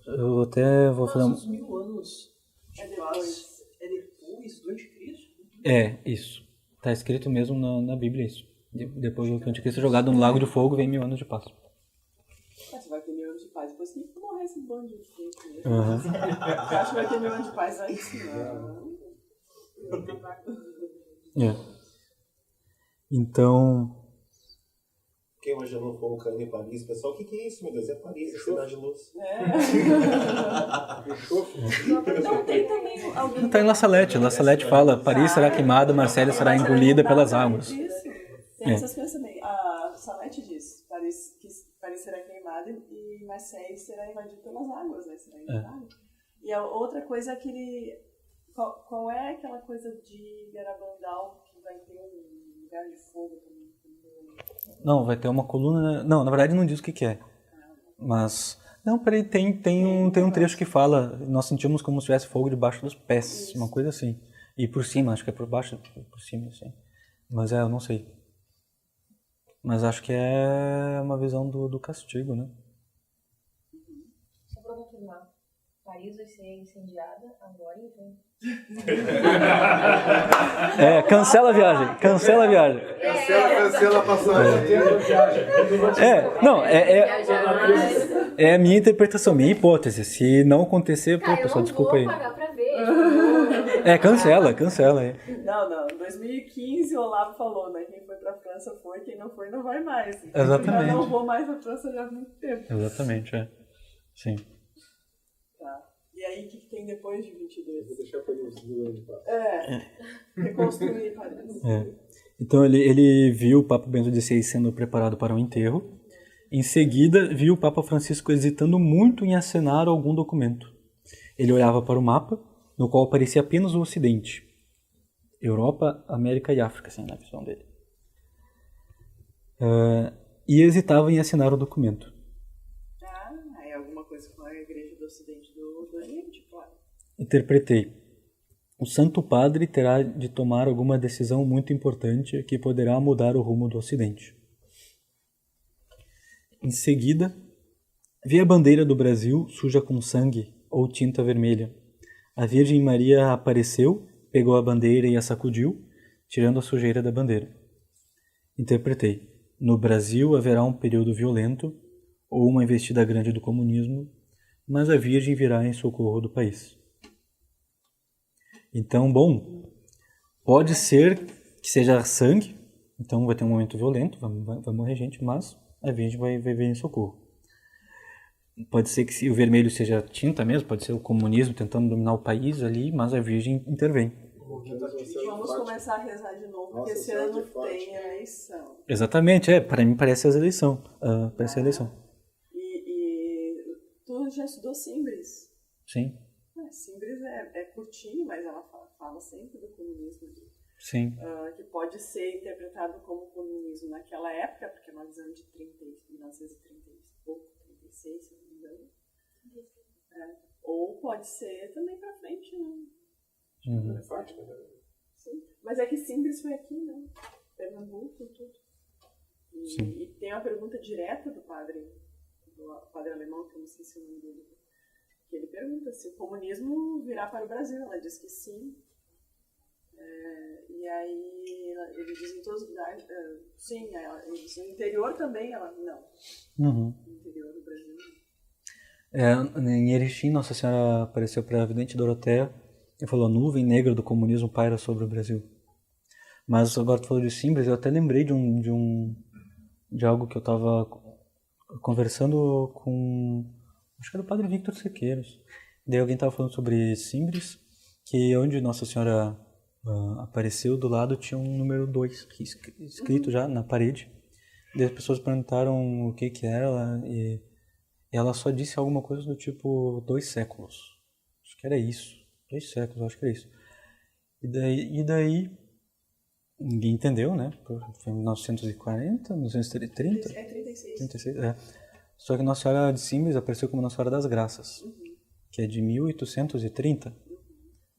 Eu até vou fazer Os 1000 anos de paz é depois do anticristo? Isso. Tá escrito mesmo na Bíblia isso. Depois do anticristo jogado no lago de fogo, vem 1000 anos de paz. Você vai ter 1000 anos de paz, depois tem que morrer esse bando de gente mesmo. Você acha que vai ter 1000 anos de paz antes? Não. Então... Quem hoje não for caindo em Paris, pessoal, o que é isso, meu Deus? É Paris, é cidade de luz. Não, tem também alguém... Tá em La Salette. La Salette fala, Paris será queimada, Marselha será engolida pelas águas. Isso. Tem essas coisas também. A Salete diz, Paris será queimada e Marseille será invadida pelas águas, né? Será invadida. E a outra coisa é que ele... Qual é aquela coisa de Garabandal que vai ter um lugar de fogo também? Não, vai ter uma coluna... Não, na verdade não diz o que é. Mas... Não, peraí, tem um trecho que fala, nós sentimos como se tivesse fogo debaixo dos pés, uma coisa assim. E por cima, acho que é por baixo, por cima, assim. Mas eu não sei. Mas acho que é uma visão do castigo, né? Só para confirmar, Paris vai ser incendiada agora em junho. Cancela a viagem, cancela a viagem. Cancela a passagem. É a minha interpretação, minha hipótese. Se não acontecer, pô, pessoal, desculpa aí. Eu não vou pagar pra ver. Cancela. Não. Em 2015 o Olavo falou, né? Quem foi pra França foi, quem não foi não vai mais. Exatamente. Eu não vou mais pra França já há muito tempo. Exatamente, Sim. Tá. E aí, o que tem depois de 22? Vou deixar para os dois de paz. Reconstruir Paris. Então ele viu o Papa Bento XVI sendo preparado para o enterro. Em seguida, viu o Papa Francisco hesitando muito em assinar algum documento. Ele olhava para o mapa, no qual aparecia apenas o Ocidente. Europa, América e África, assim, na visão dele. E hesitava em assinar o documento. É alguma coisa com a Igreja do Ocidente do Oriente, claro. Interpretei. O Santo Padre terá de tomar alguma decisão muito importante que poderá mudar o rumo do Ocidente. Em seguida, vi a bandeira do Brasil suja com sangue ou tinta vermelha. A Virgem Maria apareceu, pegou a bandeira e a sacudiu, tirando a sujeira da bandeira. Interpretei. No Brasil haverá um período violento ou uma investida grande do comunismo, mas a Virgem virá em socorro do país. Então, pode ser que seja sangue, então vai ter um momento violento, vai morrer gente, mas a Virgem vai vir em socorro. Pode ser que o vermelho seja tinta mesmo, pode ser o comunismo tentando dominar o país ali, mas a Virgem intervém. Vamos começar a rezar de novo, porque esse ano tem eleição. Exatamente, para mim parece a eleição. E tu já estudou Simbres? Sim. Simbres é curtinho, mas ela fala sempre do comunismo. Sim. Que pode ser interpretado como comunismo naquela época, porque é uma visão de 1936, se não me engano. Ou pode ser também pra frente, né? Uhum. Sim. Mas é que Simbres foi aqui, né? Pernambuco, tudo. E tem uma pergunta direta do padre alemão, que eu não sei se é o nome dele, que ele pergunta se o comunismo virá para o Brasil. Ela diz que sim. E aí ele diz em todos os lugares, sim, no interior também, ela não. Uhum. No interior do Brasil. Em Erechim, Nossa Senhora apareceu para a vidente Doroteia e falou: a nuvem negra do comunismo paira sobre o Brasil. Mas agora tu falou de Simbres, eu até lembrei de algo que eu estava conversando com, acho que era o Padre Victor Sequeiros. Daí alguém estava falando sobre Simbres, que onde Nossa Senhora apareceu, do lado tinha um número 2 escrito já na parede. Daí as pessoas perguntaram o que era, e ela só disse alguma coisa do tipo 2 séculos. Acho que era isso. 2 séculos, acho que era isso. E daí ninguém entendeu, né? Foi em 1940, 1930? É 36. 36, é. Só que Nossa Senhora de Simbres apareceu como Nossa Senhora das Graças, que é de 1830.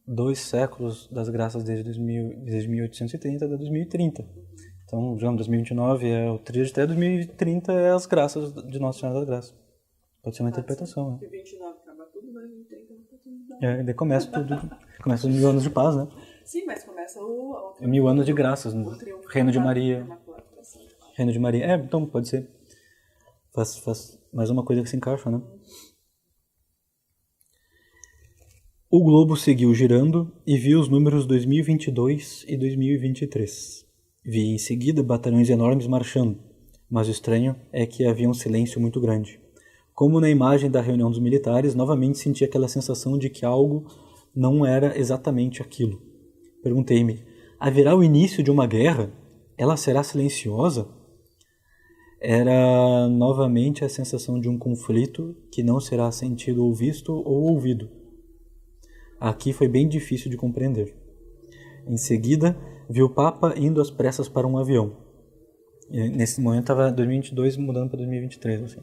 2 séculos das graças desde 1830 até 2030. Então, já 2029 é o tríade, até 2030 é as graças de Nossa Senhora das Graças. Pode ser uma interpretação, né? Porque 29 acaba tudo, mas 2030 não tá tudo bem. Daí começa tudo, começa os 1000 anos de paz, né? Sim, mas começa o 1000 anos de graças, Reino de Maria. Reino de Maria. Então pode ser. Faz mais uma coisa que se encaixa, né? O globo seguiu girando e vi os números 2022 e 2023. Vi em seguida batalhões enormes marchando, mas o estranho é que havia um silêncio muito grande. Como na imagem da reunião dos militares, novamente senti aquela sensação de que algo não era exatamente aquilo. Perguntei-me: haverá o início de uma guerra? Ela será silenciosa? Era novamente a sensação de um conflito que não será sentido ou visto ou ouvido. Aqui foi bem difícil de compreender. Em seguida, vi o Papa indo às pressas para um avião. E nesse momento estava 2022 mudando para 2023. Assim.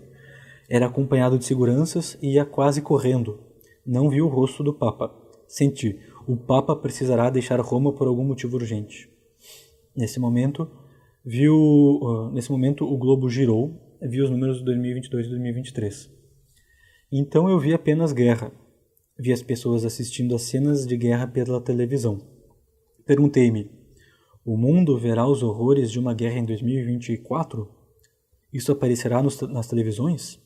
Era acompanhado de seguranças e ia quase correndo. Não vi o rosto do Papa. Senti: o Papa precisará deixar Roma por algum motivo urgente. Nesse momento, o globo girou, vi os números de 2022 e 2023. Então eu vi apenas guerra. Vi as pessoas assistindo às cenas de guerra pela televisão. Perguntei-me: o mundo verá os horrores de uma guerra em 2024? Isso aparecerá nas televisões?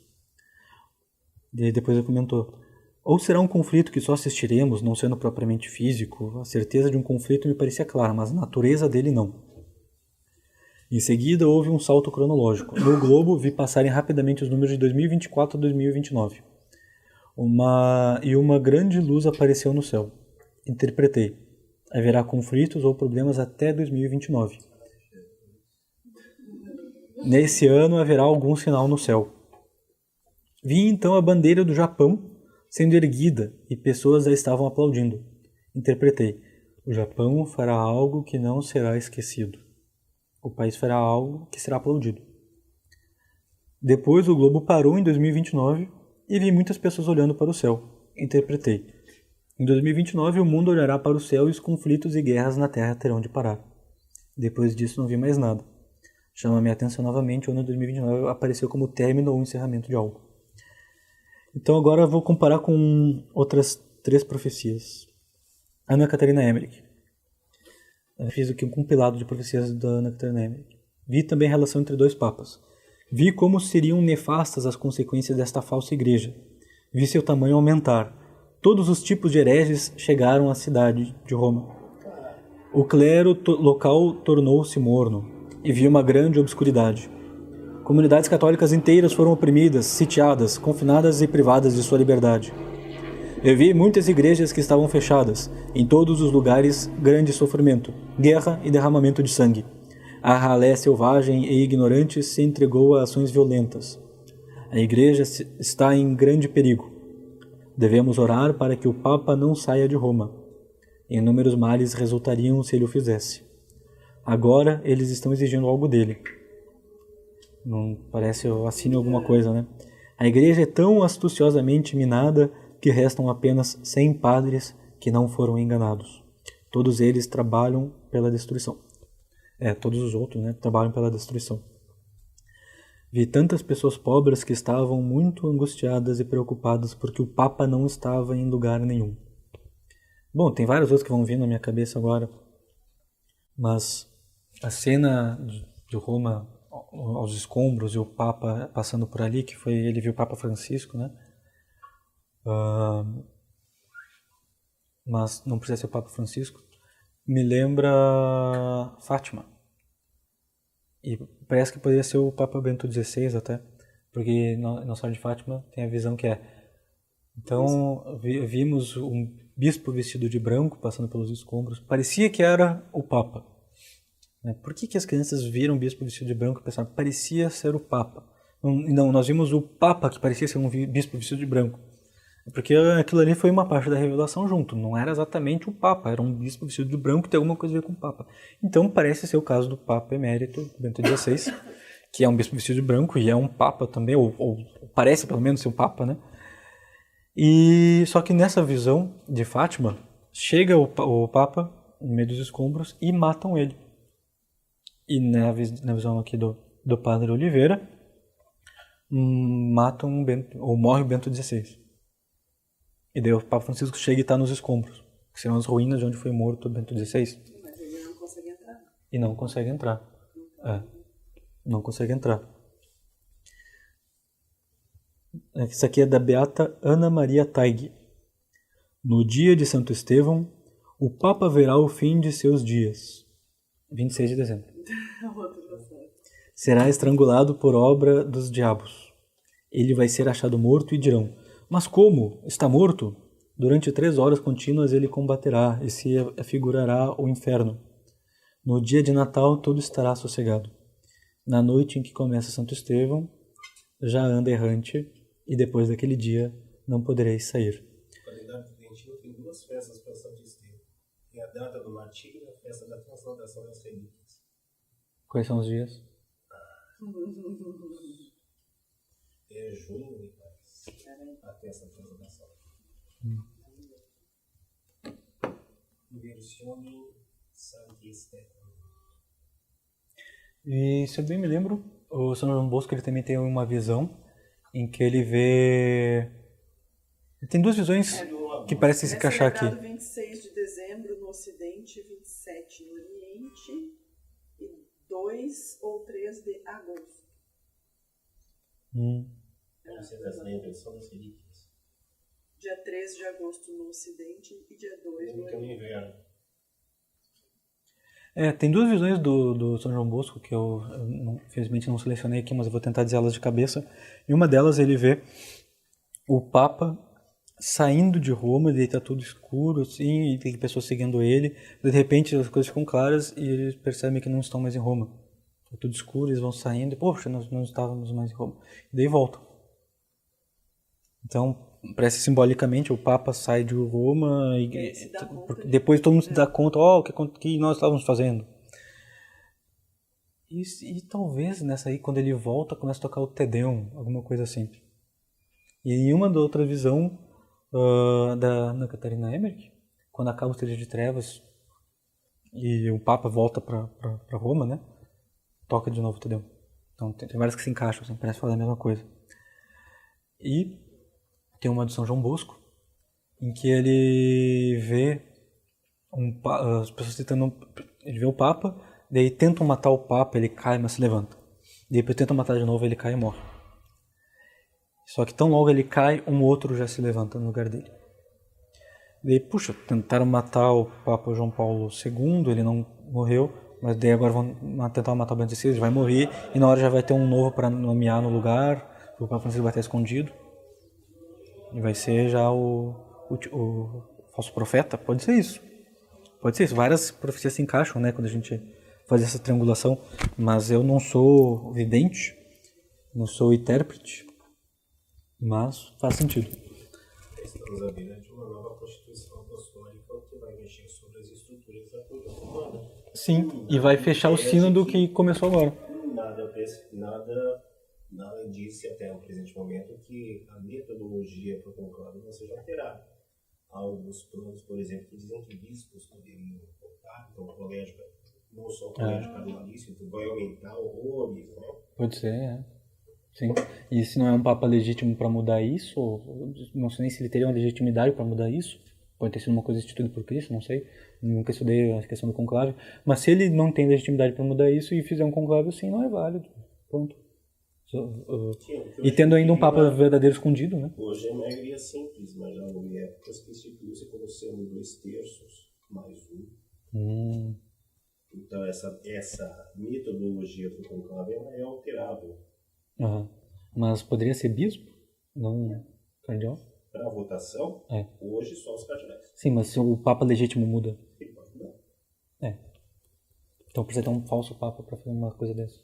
E depois ele comentou: ou será um conflito que só assistiremos, não sendo propriamente físico? A certeza de um conflito me parecia clara, mas a natureza dele não. Em seguida houve um salto cronológico. No globo vi passarem rapidamente os números de 2024 a 2029. Uma grande luz apareceu no céu. Interpretei: haverá conflitos ou problemas até 2029. Nesse ano haverá algum sinal no céu. Vi então a bandeira do Japão sendo erguida e pessoas a estavam aplaudindo. Interpretei: o Japão fará algo que não será esquecido. O país fará algo que será aplaudido. Depois o globo parou em 2029 e vi muitas pessoas olhando para o céu. Interpretei: em 2029 o mundo olhará para o céu e os conflitos e guerras na Terra terão de parar. Depois disso não vi mais nada. Chama minha atenção novamente, o ano de 2029 apareceu como término ou encerramento de algo. Então agora eu vou comparar com outras 3 profecias. Ana Catarina Emmerich. Eu fiz aqui um compilado de profecias da Ana Catarina Emmerich. Vi também a relação entre 2 papas. Vi como seriam nefastas as consequências desta falsa igreja. Vi seu tamanho aumentar. Todos os tipos de hereges chegaram à cidade de Roma. O clero local tornou-se morno e vi uma grande obscuridade. Comunidades católicas inteiras foram oprimidas, sitiadas, confinadas e privadas de sua liberdade. Eu vi muitas igrejas que estavam fechadas. Em todos os lugares, grande sofrimento, guerra e derramamento de sangue. A ralé selvagem e ignorante se entregou a ações violentas. A igreja está em grande perigo. Devemos orar para que o Papa não saia de Roma. Inúmeros males resultariam se ele o fizesse. Agora eles estão exigindo algo dele. Não parece eu assine alguma coisa, né? A igreja é tão astuciosamente minada que restam apenas 100 padres que não foram enganados. Todos eles trabalham pela destruição. Todos os outros, né, trabalham pela destruição. Vi tantas pessoas pobres que estavam muito angustiadas e preocupadas porque o Papa não estava em lugar nenhum. Bom, tem vários outros que vão vir na minha cabeça agora. Mas a cena de Roma aos escombros e o Papa passando por ali, que foi, ele viu o Papa Francisco, né? Mas não precisa ser o Papa Francisco, me lembra Fátima. E parece que poderia ser o Papa Bento XVI até, porque Nossa Senhora de Fátima tem a visão que é. Então vimos um bispo vestido de branco passando pelos escombros, parecia que era o Papa. Por que as crianças viram o bispo vestido de branco e pensaram, parecia ser o Papa? Não, nós vimos o Papa que parecia ser um bispo vestido de branco. Porque aquilo ali foi uma parte da revelação junto, não era exatamente o Papa, era um bispo vestido de branco que tem alguma coisa a ver com o Papa. Então parece ser o caso do Papa Emérito Bento XVI, que é um bispo vestido de branco e é um Papa também, ou parece pelo menos ser um Papa, né? E só que nessa visão de Fátima, chega o Papa no meio dos escombros e matam ele. E na visão aqui do Padre Oliveira, matam ou morre o Bento XVI. E daí o Papa Francisco chega e está nos escombros, que são as ruínas de onde foi morto o Bento XVI. Mas ele não consegue entrar. E não consegue entrar. Não consegue entrar. Isso aqui é da beata Ana Maria Taig. No dia de Santo Estevão, o Papa verá o fim de seus dias. 26 de dezembro. Será estrangulado por obra dos diabos. Ele vai ser achado morto e dirão: mas como? Está morto? Durante 3 horas contínuas ele combaterá e se afigurará o inferno. No dia de Natal tudo estará sossegado. Na noite em que começa Santo Estevão, já anda errante, e depois daquele dia não podereis sair. O calendário tridentino tem 2 festas para Santo Estevão. Tem a data do martírio e a festa da transladação das relíquias. Quais são os dias? É junho, me parece. Até essa transladação. Versione Santi Stefano. E se eu bem me lembro, o São João Bosco ele também tem uma visão em que ele vê... Tem 2 visões que parecem se encaixar aqui. 26 de dezembro no Ocidente, 27 no Oriente e 2 ou 3 de agosto. Você está na inversão das relíquias. Dia 3 de agosto no Ocidente e dia 2 no No Oriente. inverno. Tem 2 visões do São João Bosco que eu infelizmente não selecionei aqui, mas eu vou tentar dizer elas de cabeça. E uma delas ele vê o Papa saindo de Roma, ele está tudo escuro assim, e tem pessoas seguindo ele. De repente as coisas ficam claras e eles percebem que não estão mais em Roma. É tudo escuro, eles vão saindo e, poxa, nós não estávamos mais em Roma. E daí voltam. Então, parece simbolicamente, o Papa sai de Roma e depois todo mundo se dá conta, o que nós estávamos fazendo. E talvez nessa aí, quando ele volta, começa a tocar o Te Deum, alguma coisa assim. E em uma da outra visão da Ana Catarina Emmerich, quando acaba o Trilho de Trevas e o Papa volta para Roma, né? Toca de novo o Te Deum. Então tem várias que se encaixam, assim, parece falar a mesma coisa. E tem uma do São João Bosco, em que ele vê as pessoas tentando... Ele vê o Papa, daí tentam matar o Papa, ele cai, mas se levanta. Depois tentam matar de novo, ele cai e morre. Só que tão logo ele cai, um outro já se levanta no lugar dele. Daí, puxa, tentaram matar o Papa João Paulo II, ele não morreu, mas daí agora vão tentar matar o Bento XVI, ele vai morrer, e na hora já vai ter um novo para nomear no lugar, o Papa Francisco vai estar escondido. E vai ser já o falso profeta, pode ser isso. Pode ser isso, várias profecias se encaixam, né, quando a gente faz essa triangulação, mas eu não sou vidente, não sou intérprete, mas faz sentido. Estamos à beira de uma nova Constituição Apostólica que vai mexer sobre as estruturas da política humana. Sim, e vai fechar o sínodo que começou agora. Nada disse até o presente momento que a metodologia para o conclave não seja alterada. Há alguns planos, por exemplo, que dizem que bispos poderiam votar, então o colégio, não só o colégio cardealício, então vai aumentar horrores, né? Pode ser, Sim. E se não é um Papa legítimo para mudar isso, não sei nem se ele teria uma legitimidade para mudar isso. pode ter sido uma coisa instituída por Cristo, não sei, nunca estudei a questão do conclave, mas se ele não tem legitimidade para mudar isso e fizer um conclave assim, não é válido, pronto. E tendo ainda um Papa verdadeiro escondido, né? Hoje é maioria simples, mas já houve épocas que instituiu-se como sendo 2/3 mais 1. Então essa metodologia do conclave é alterável. Mas poderia ser bispo, não cardeal? Para a votação, hoje só os cardeais. Sim, mas se o Papa legítimo muda? Ele pode mudar. Então precisa ter um falso Papa para fazer uma coisa dessa.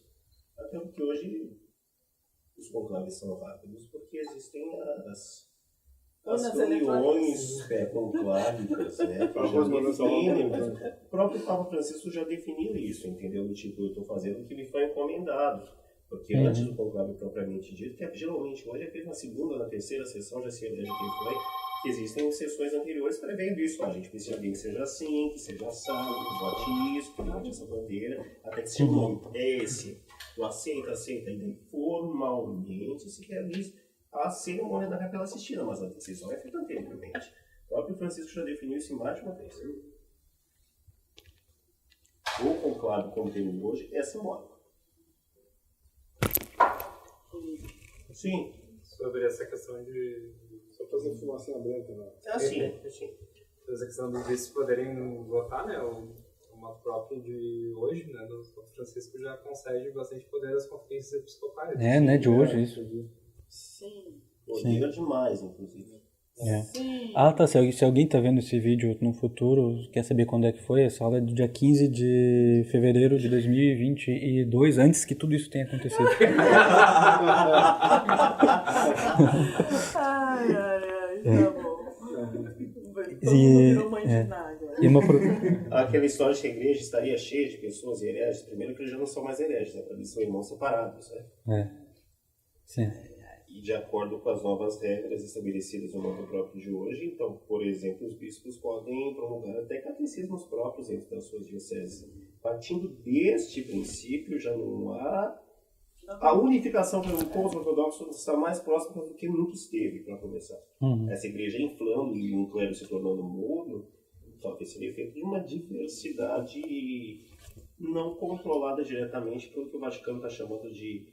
Até porque hoje os conclaves são rápidos, porque existem as reuniões conclávicas, né? O próprio Papa Francisco já definiu isso, entendeu? Do tipo, eu estou fazendo o que me foi encomendado. Porque antes do conclave propriamente dito, que geralmente hoje é feito na segunda ou na terceira sessão, já se elege quem foi, que existem sessões anteriores prevendo isso. A gente precisa de alguém que seja assim, que seja assado, que vote isso, que vote essa bandeira, até que se nome é esse. Tu aceita, e daí formalmente se realiza a cerimônia da Capela Sistina, mas a decisão é feita anteriormente. O próprio Francisco já definiu isso em mais de uma vez. O conclave, como temos hoje, é simbólico. Sim. Sobre essa questão de... Só fazer fumaça branca, né? Sim. Essa questão dos bispos poderem votar, né? O modo próprio de hoje, né? Do Francisco já concede bastante poder às conferências episcopais. Né? De hoje, isso. Sim. Poder demais, inclusive. Sim. Tá. Se alguém tá vendo esse vídeo no futuro, quer saber quando é que foi, essa aula é do dia 15 de fevereiro de 2022, antes que tudo isso tenha acontecido. Tá bom. Aquela história de que a igreja estaria cheia de pessoas hereges, primeiro que eles já não são mais hereges, né? Eles são irmãos separados, né? Sim. E de acordo com as novas regras estabelecidas no modo próprio de hoje, então, por exemplo, os bispos podem promulgar até catecismos próprios dentro das suas dioceses. Partindo deste princípio, já não há... A unificação pelo povo ortodoxo está mais próxima do que nunca esteve, para começar. Essa igreja inflando e um clero se tornando mudo, talvez seria feito de uma diversidade não controlada diretamente pelo que o Vaticano está chamando de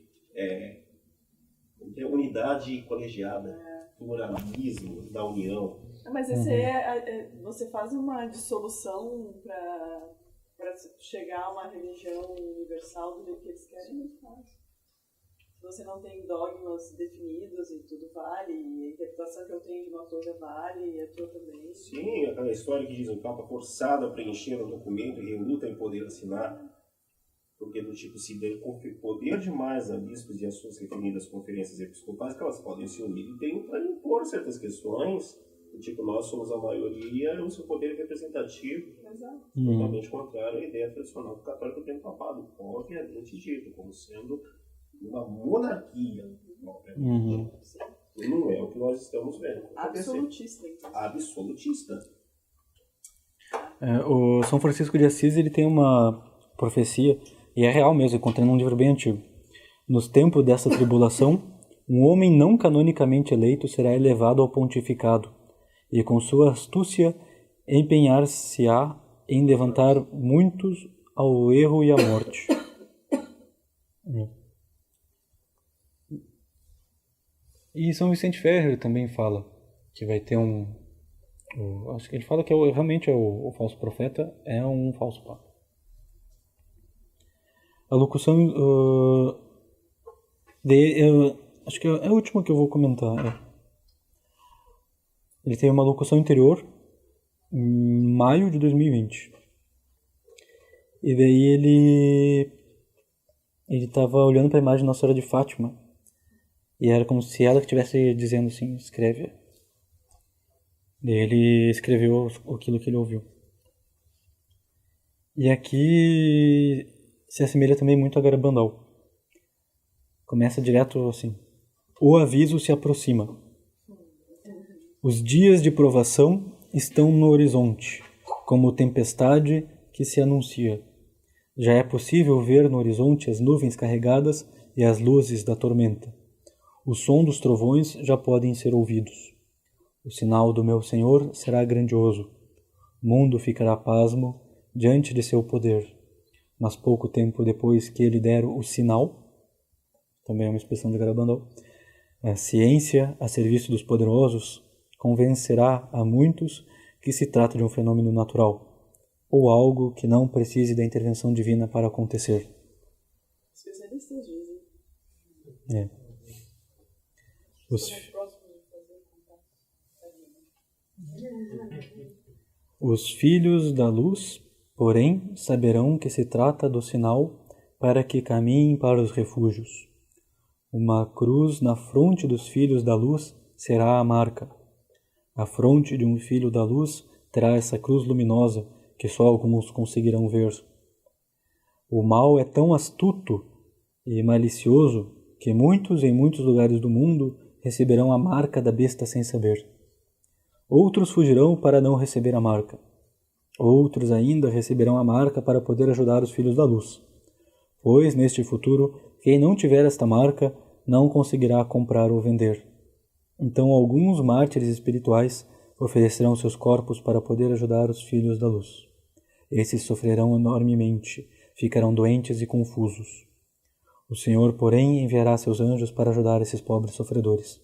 unidade colegiada, pluralismo da união. Mas esse você faz uma dissolução para chegar a uma religião universal do jeito que eles querem, não faz. Se você não tem dogmas definidos e tudo vale, e a interpretação que eu tenho de uma coisa vale, e a tua também. Sim, aquela história que diz o Papa forçado a preencher um documento e reluta em poder assinar. Porque do tipo, se der poder demais a bispos e as suas referidas conferências episcopais, que elas podem se unir e tem para impor certas questões, do tipo, nós somos a maioria, o seu poder representativo, totalmente contrário à ideia tradicional do católico tem papado, obviamente dito, como sendo uma monarquia, obviamente. Não é o que nós estamos vendo. Absolutista, então. Absolutista. O São Francisco de Assis, ele tem uma profecia, e é real mesmo, encontrei num livro bem antigo. Nos tempos dessa tribulação, um homem não canonicamente eleito será elevado ao pontificado, e com sua astúcia empenhar-se-á em levantar muitos ao erro e à morte. E São Vicente Ferrer também fala que vai ter acho que ele fala que realmente o falso profeta é um falso papa. A locução acho que é a última que eu vou comentar. Ele teve uma locução interior em maio de 2020. E daí ele estava olhando para a imagem de Nossa Senhora de Fátima. E era como se ela estivesse dizendo assim, escreve. E ele escreveu aquilo que ele ouviu. E aqui se assemelha também muito a Garabandal. Começa direto assim. O aviso se aproxima. Os dias de provação estão no horizonte, como tempestade que se anuncia. Já é possível ver no horizonte as nuvens carregadas e as luzes da tormenta. O som dos trovões já podem ser ouvidos. O sinal do meu Senhor será grandioso. O mundo ficará pasmo diante de seu poder. Mas pouco tempo depois que ele der o sinal, também é uma expressão de Garabandal, a ciência a serviço dos poderosos convencerá a muitos que se trata de um fenômeno natural, ou algo que não precise da intervenção divina para acontecer. Especialistas dizem. É. Os filhos da luz, porém, saberão que se trata do sinal para que caminhem para os refúgios. Uma cruz na fronte dos filhos da luz será a marca. A fronte de um filho da luz terá essa cruz luminosa que só alguns conseguirão ver. O mal é tão astuto e malicioso que muitos em muitos lugares do mundo receberão a marca da besta sem saber. Outros fugirão para não receber a marca. Outros ainda receberão a marca para poder ajudar os filhos da luz. Pois, neste futuro, quem não tiver esta marca não conseguirá comprar ou vender. Então, alguns mártires espirituais oferecerão seus corpos para poder ajudar os filhos da luz. Esses sofrerão enormemente, ficarão doentes e confusos. O Senhor, porém, enviará seus anjos para ajudar esses pobres sofredores.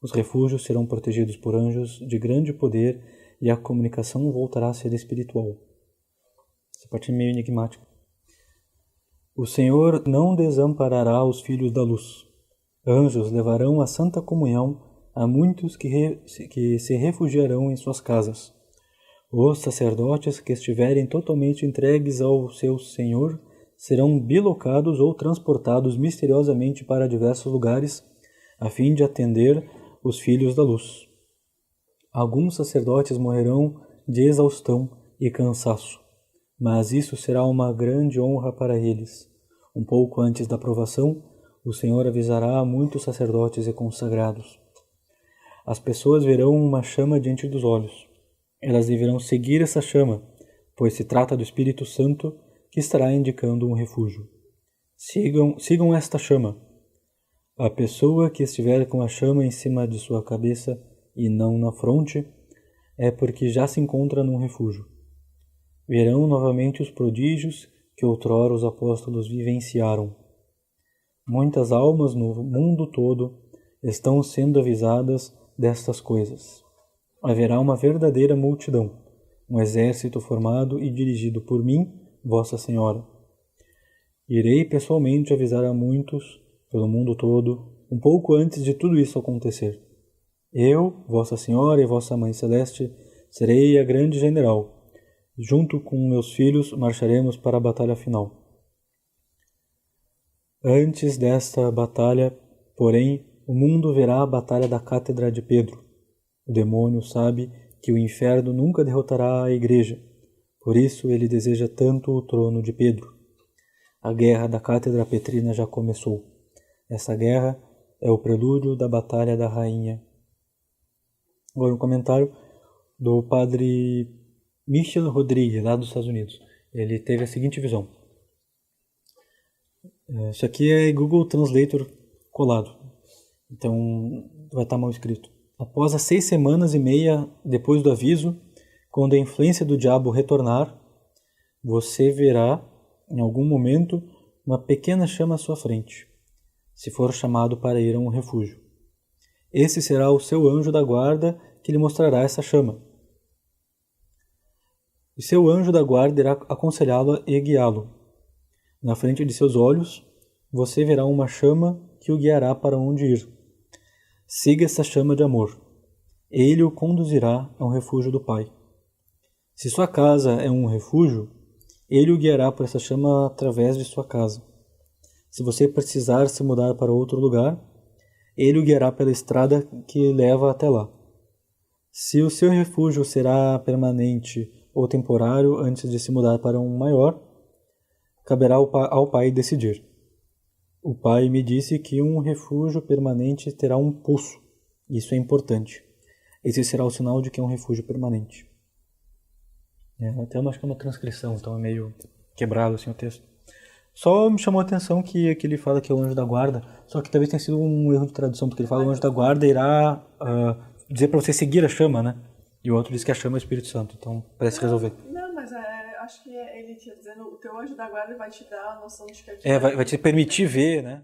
Os refúgios serão protegidos por anjos de grande poder e a comunicação voltará a ser espiritual. Essa parte é meio enigmática. O Senhor não desamparará os filhos da luz. Anjos levarão a santa comunhão a muitos que se refugiarão em suas casas. Os sacerdotes que estiverem totalmente entregues ao seu Senhor serão bilocados ou transportados misteriosamente para diversos lugares a fim de atender os filhos da luz. Alguns sacerdotes morrerão de exaustão e cansaço, mas isso será uma grande honra para eles. Um pouco antes da provação, o Senhor avisará a muitos sacerdotes e consagrados. As pessoas verão uma chama diante dos olhos. Elas deverão seguir essa chama, pois se trata do Espírito Santo que estará indicando um refúgio. Sigam esta chama. A pessoa que estiver com a chama em cima de sua cabeça e não na fronte é porque já se encontra num refúgio. Verão novamente os prodígios que outrora os apóstolos vivenciaram. Muitas almas no mundo todo estão sendo avisadas destas coisas. Haverá uma verdadeira multidão, um exército formado e dirigido por mim, Vossa Senhora. Irei pessoalmente avisar a muitos, pelo mundo todo, um pouco antes de tudo isso acontecer. Eu, Vossa Senhora e Vossa Mãe Celeste, serei a grande general. Junto com meus filhos, marcharemos para a batalha final. Antes desta batalha, porém, o mundo verá a batalha da Cátedra de Pedro. O demônio sabe que o inferno nunca derrotará a Igreja, por isso ele deseja tanto o trono de Pedro. A guerra da Cátedra Petrina já começou. Essa guerra é o prelúdio da Batalha da Rainha. Agora um comentário do padre Michel Rodrigues, lá dos Estados Unidos. Ele teve a seguinte visão. Isso aqui é Google Translator colado. Então vai estar mal escrito. Após as 6 semanas e meia depois do aviso, quando a influência do diabo retornar, você verá, em algum momento, uma pequena chama à sua frente, se for chamado para ir a um refúgio. Esse será o seu anjo da guarda que lhe mostrará essa chama. E seu anjo da guarda irá aconselhá-lo e guiá-lo. Na frente de seus olhos, você verá uma chama que o guiará para onde ir. Siga essa chama de amor. Ele o conduzirá a um refúgio do Pai. Se sua casa é um refúgio, ele o guiará por essa chama através de sua casa. Se você precisar se mudar para outro lugar, ele o guiará pela estrada que leva até lá. Se o seu refúgio será permanente ou temporário antes de se mudar para um maior, caberá ao Pai decidir. O Pai me disse que um refúgio permanente terá um poço. Isso é importante. Esse será o sinal de que é um refúgio permanente. Até acho que é uma transcrição, então é meio quebrado assim o texto. Só me chamou a atenção que aqui ele fala que é o anjo da guarda, só que talvez tenha sido um erro de tradução, porque ele fala que o anjo da guarda irá dizer para você seguir a chama, né? E o outro diz que a chama é o Espírito Santo, então parece resolver. Não, mas acho que ele te dizendo, o teu anjo da guarda vai te dar a noção de que vai te permitir ver, né?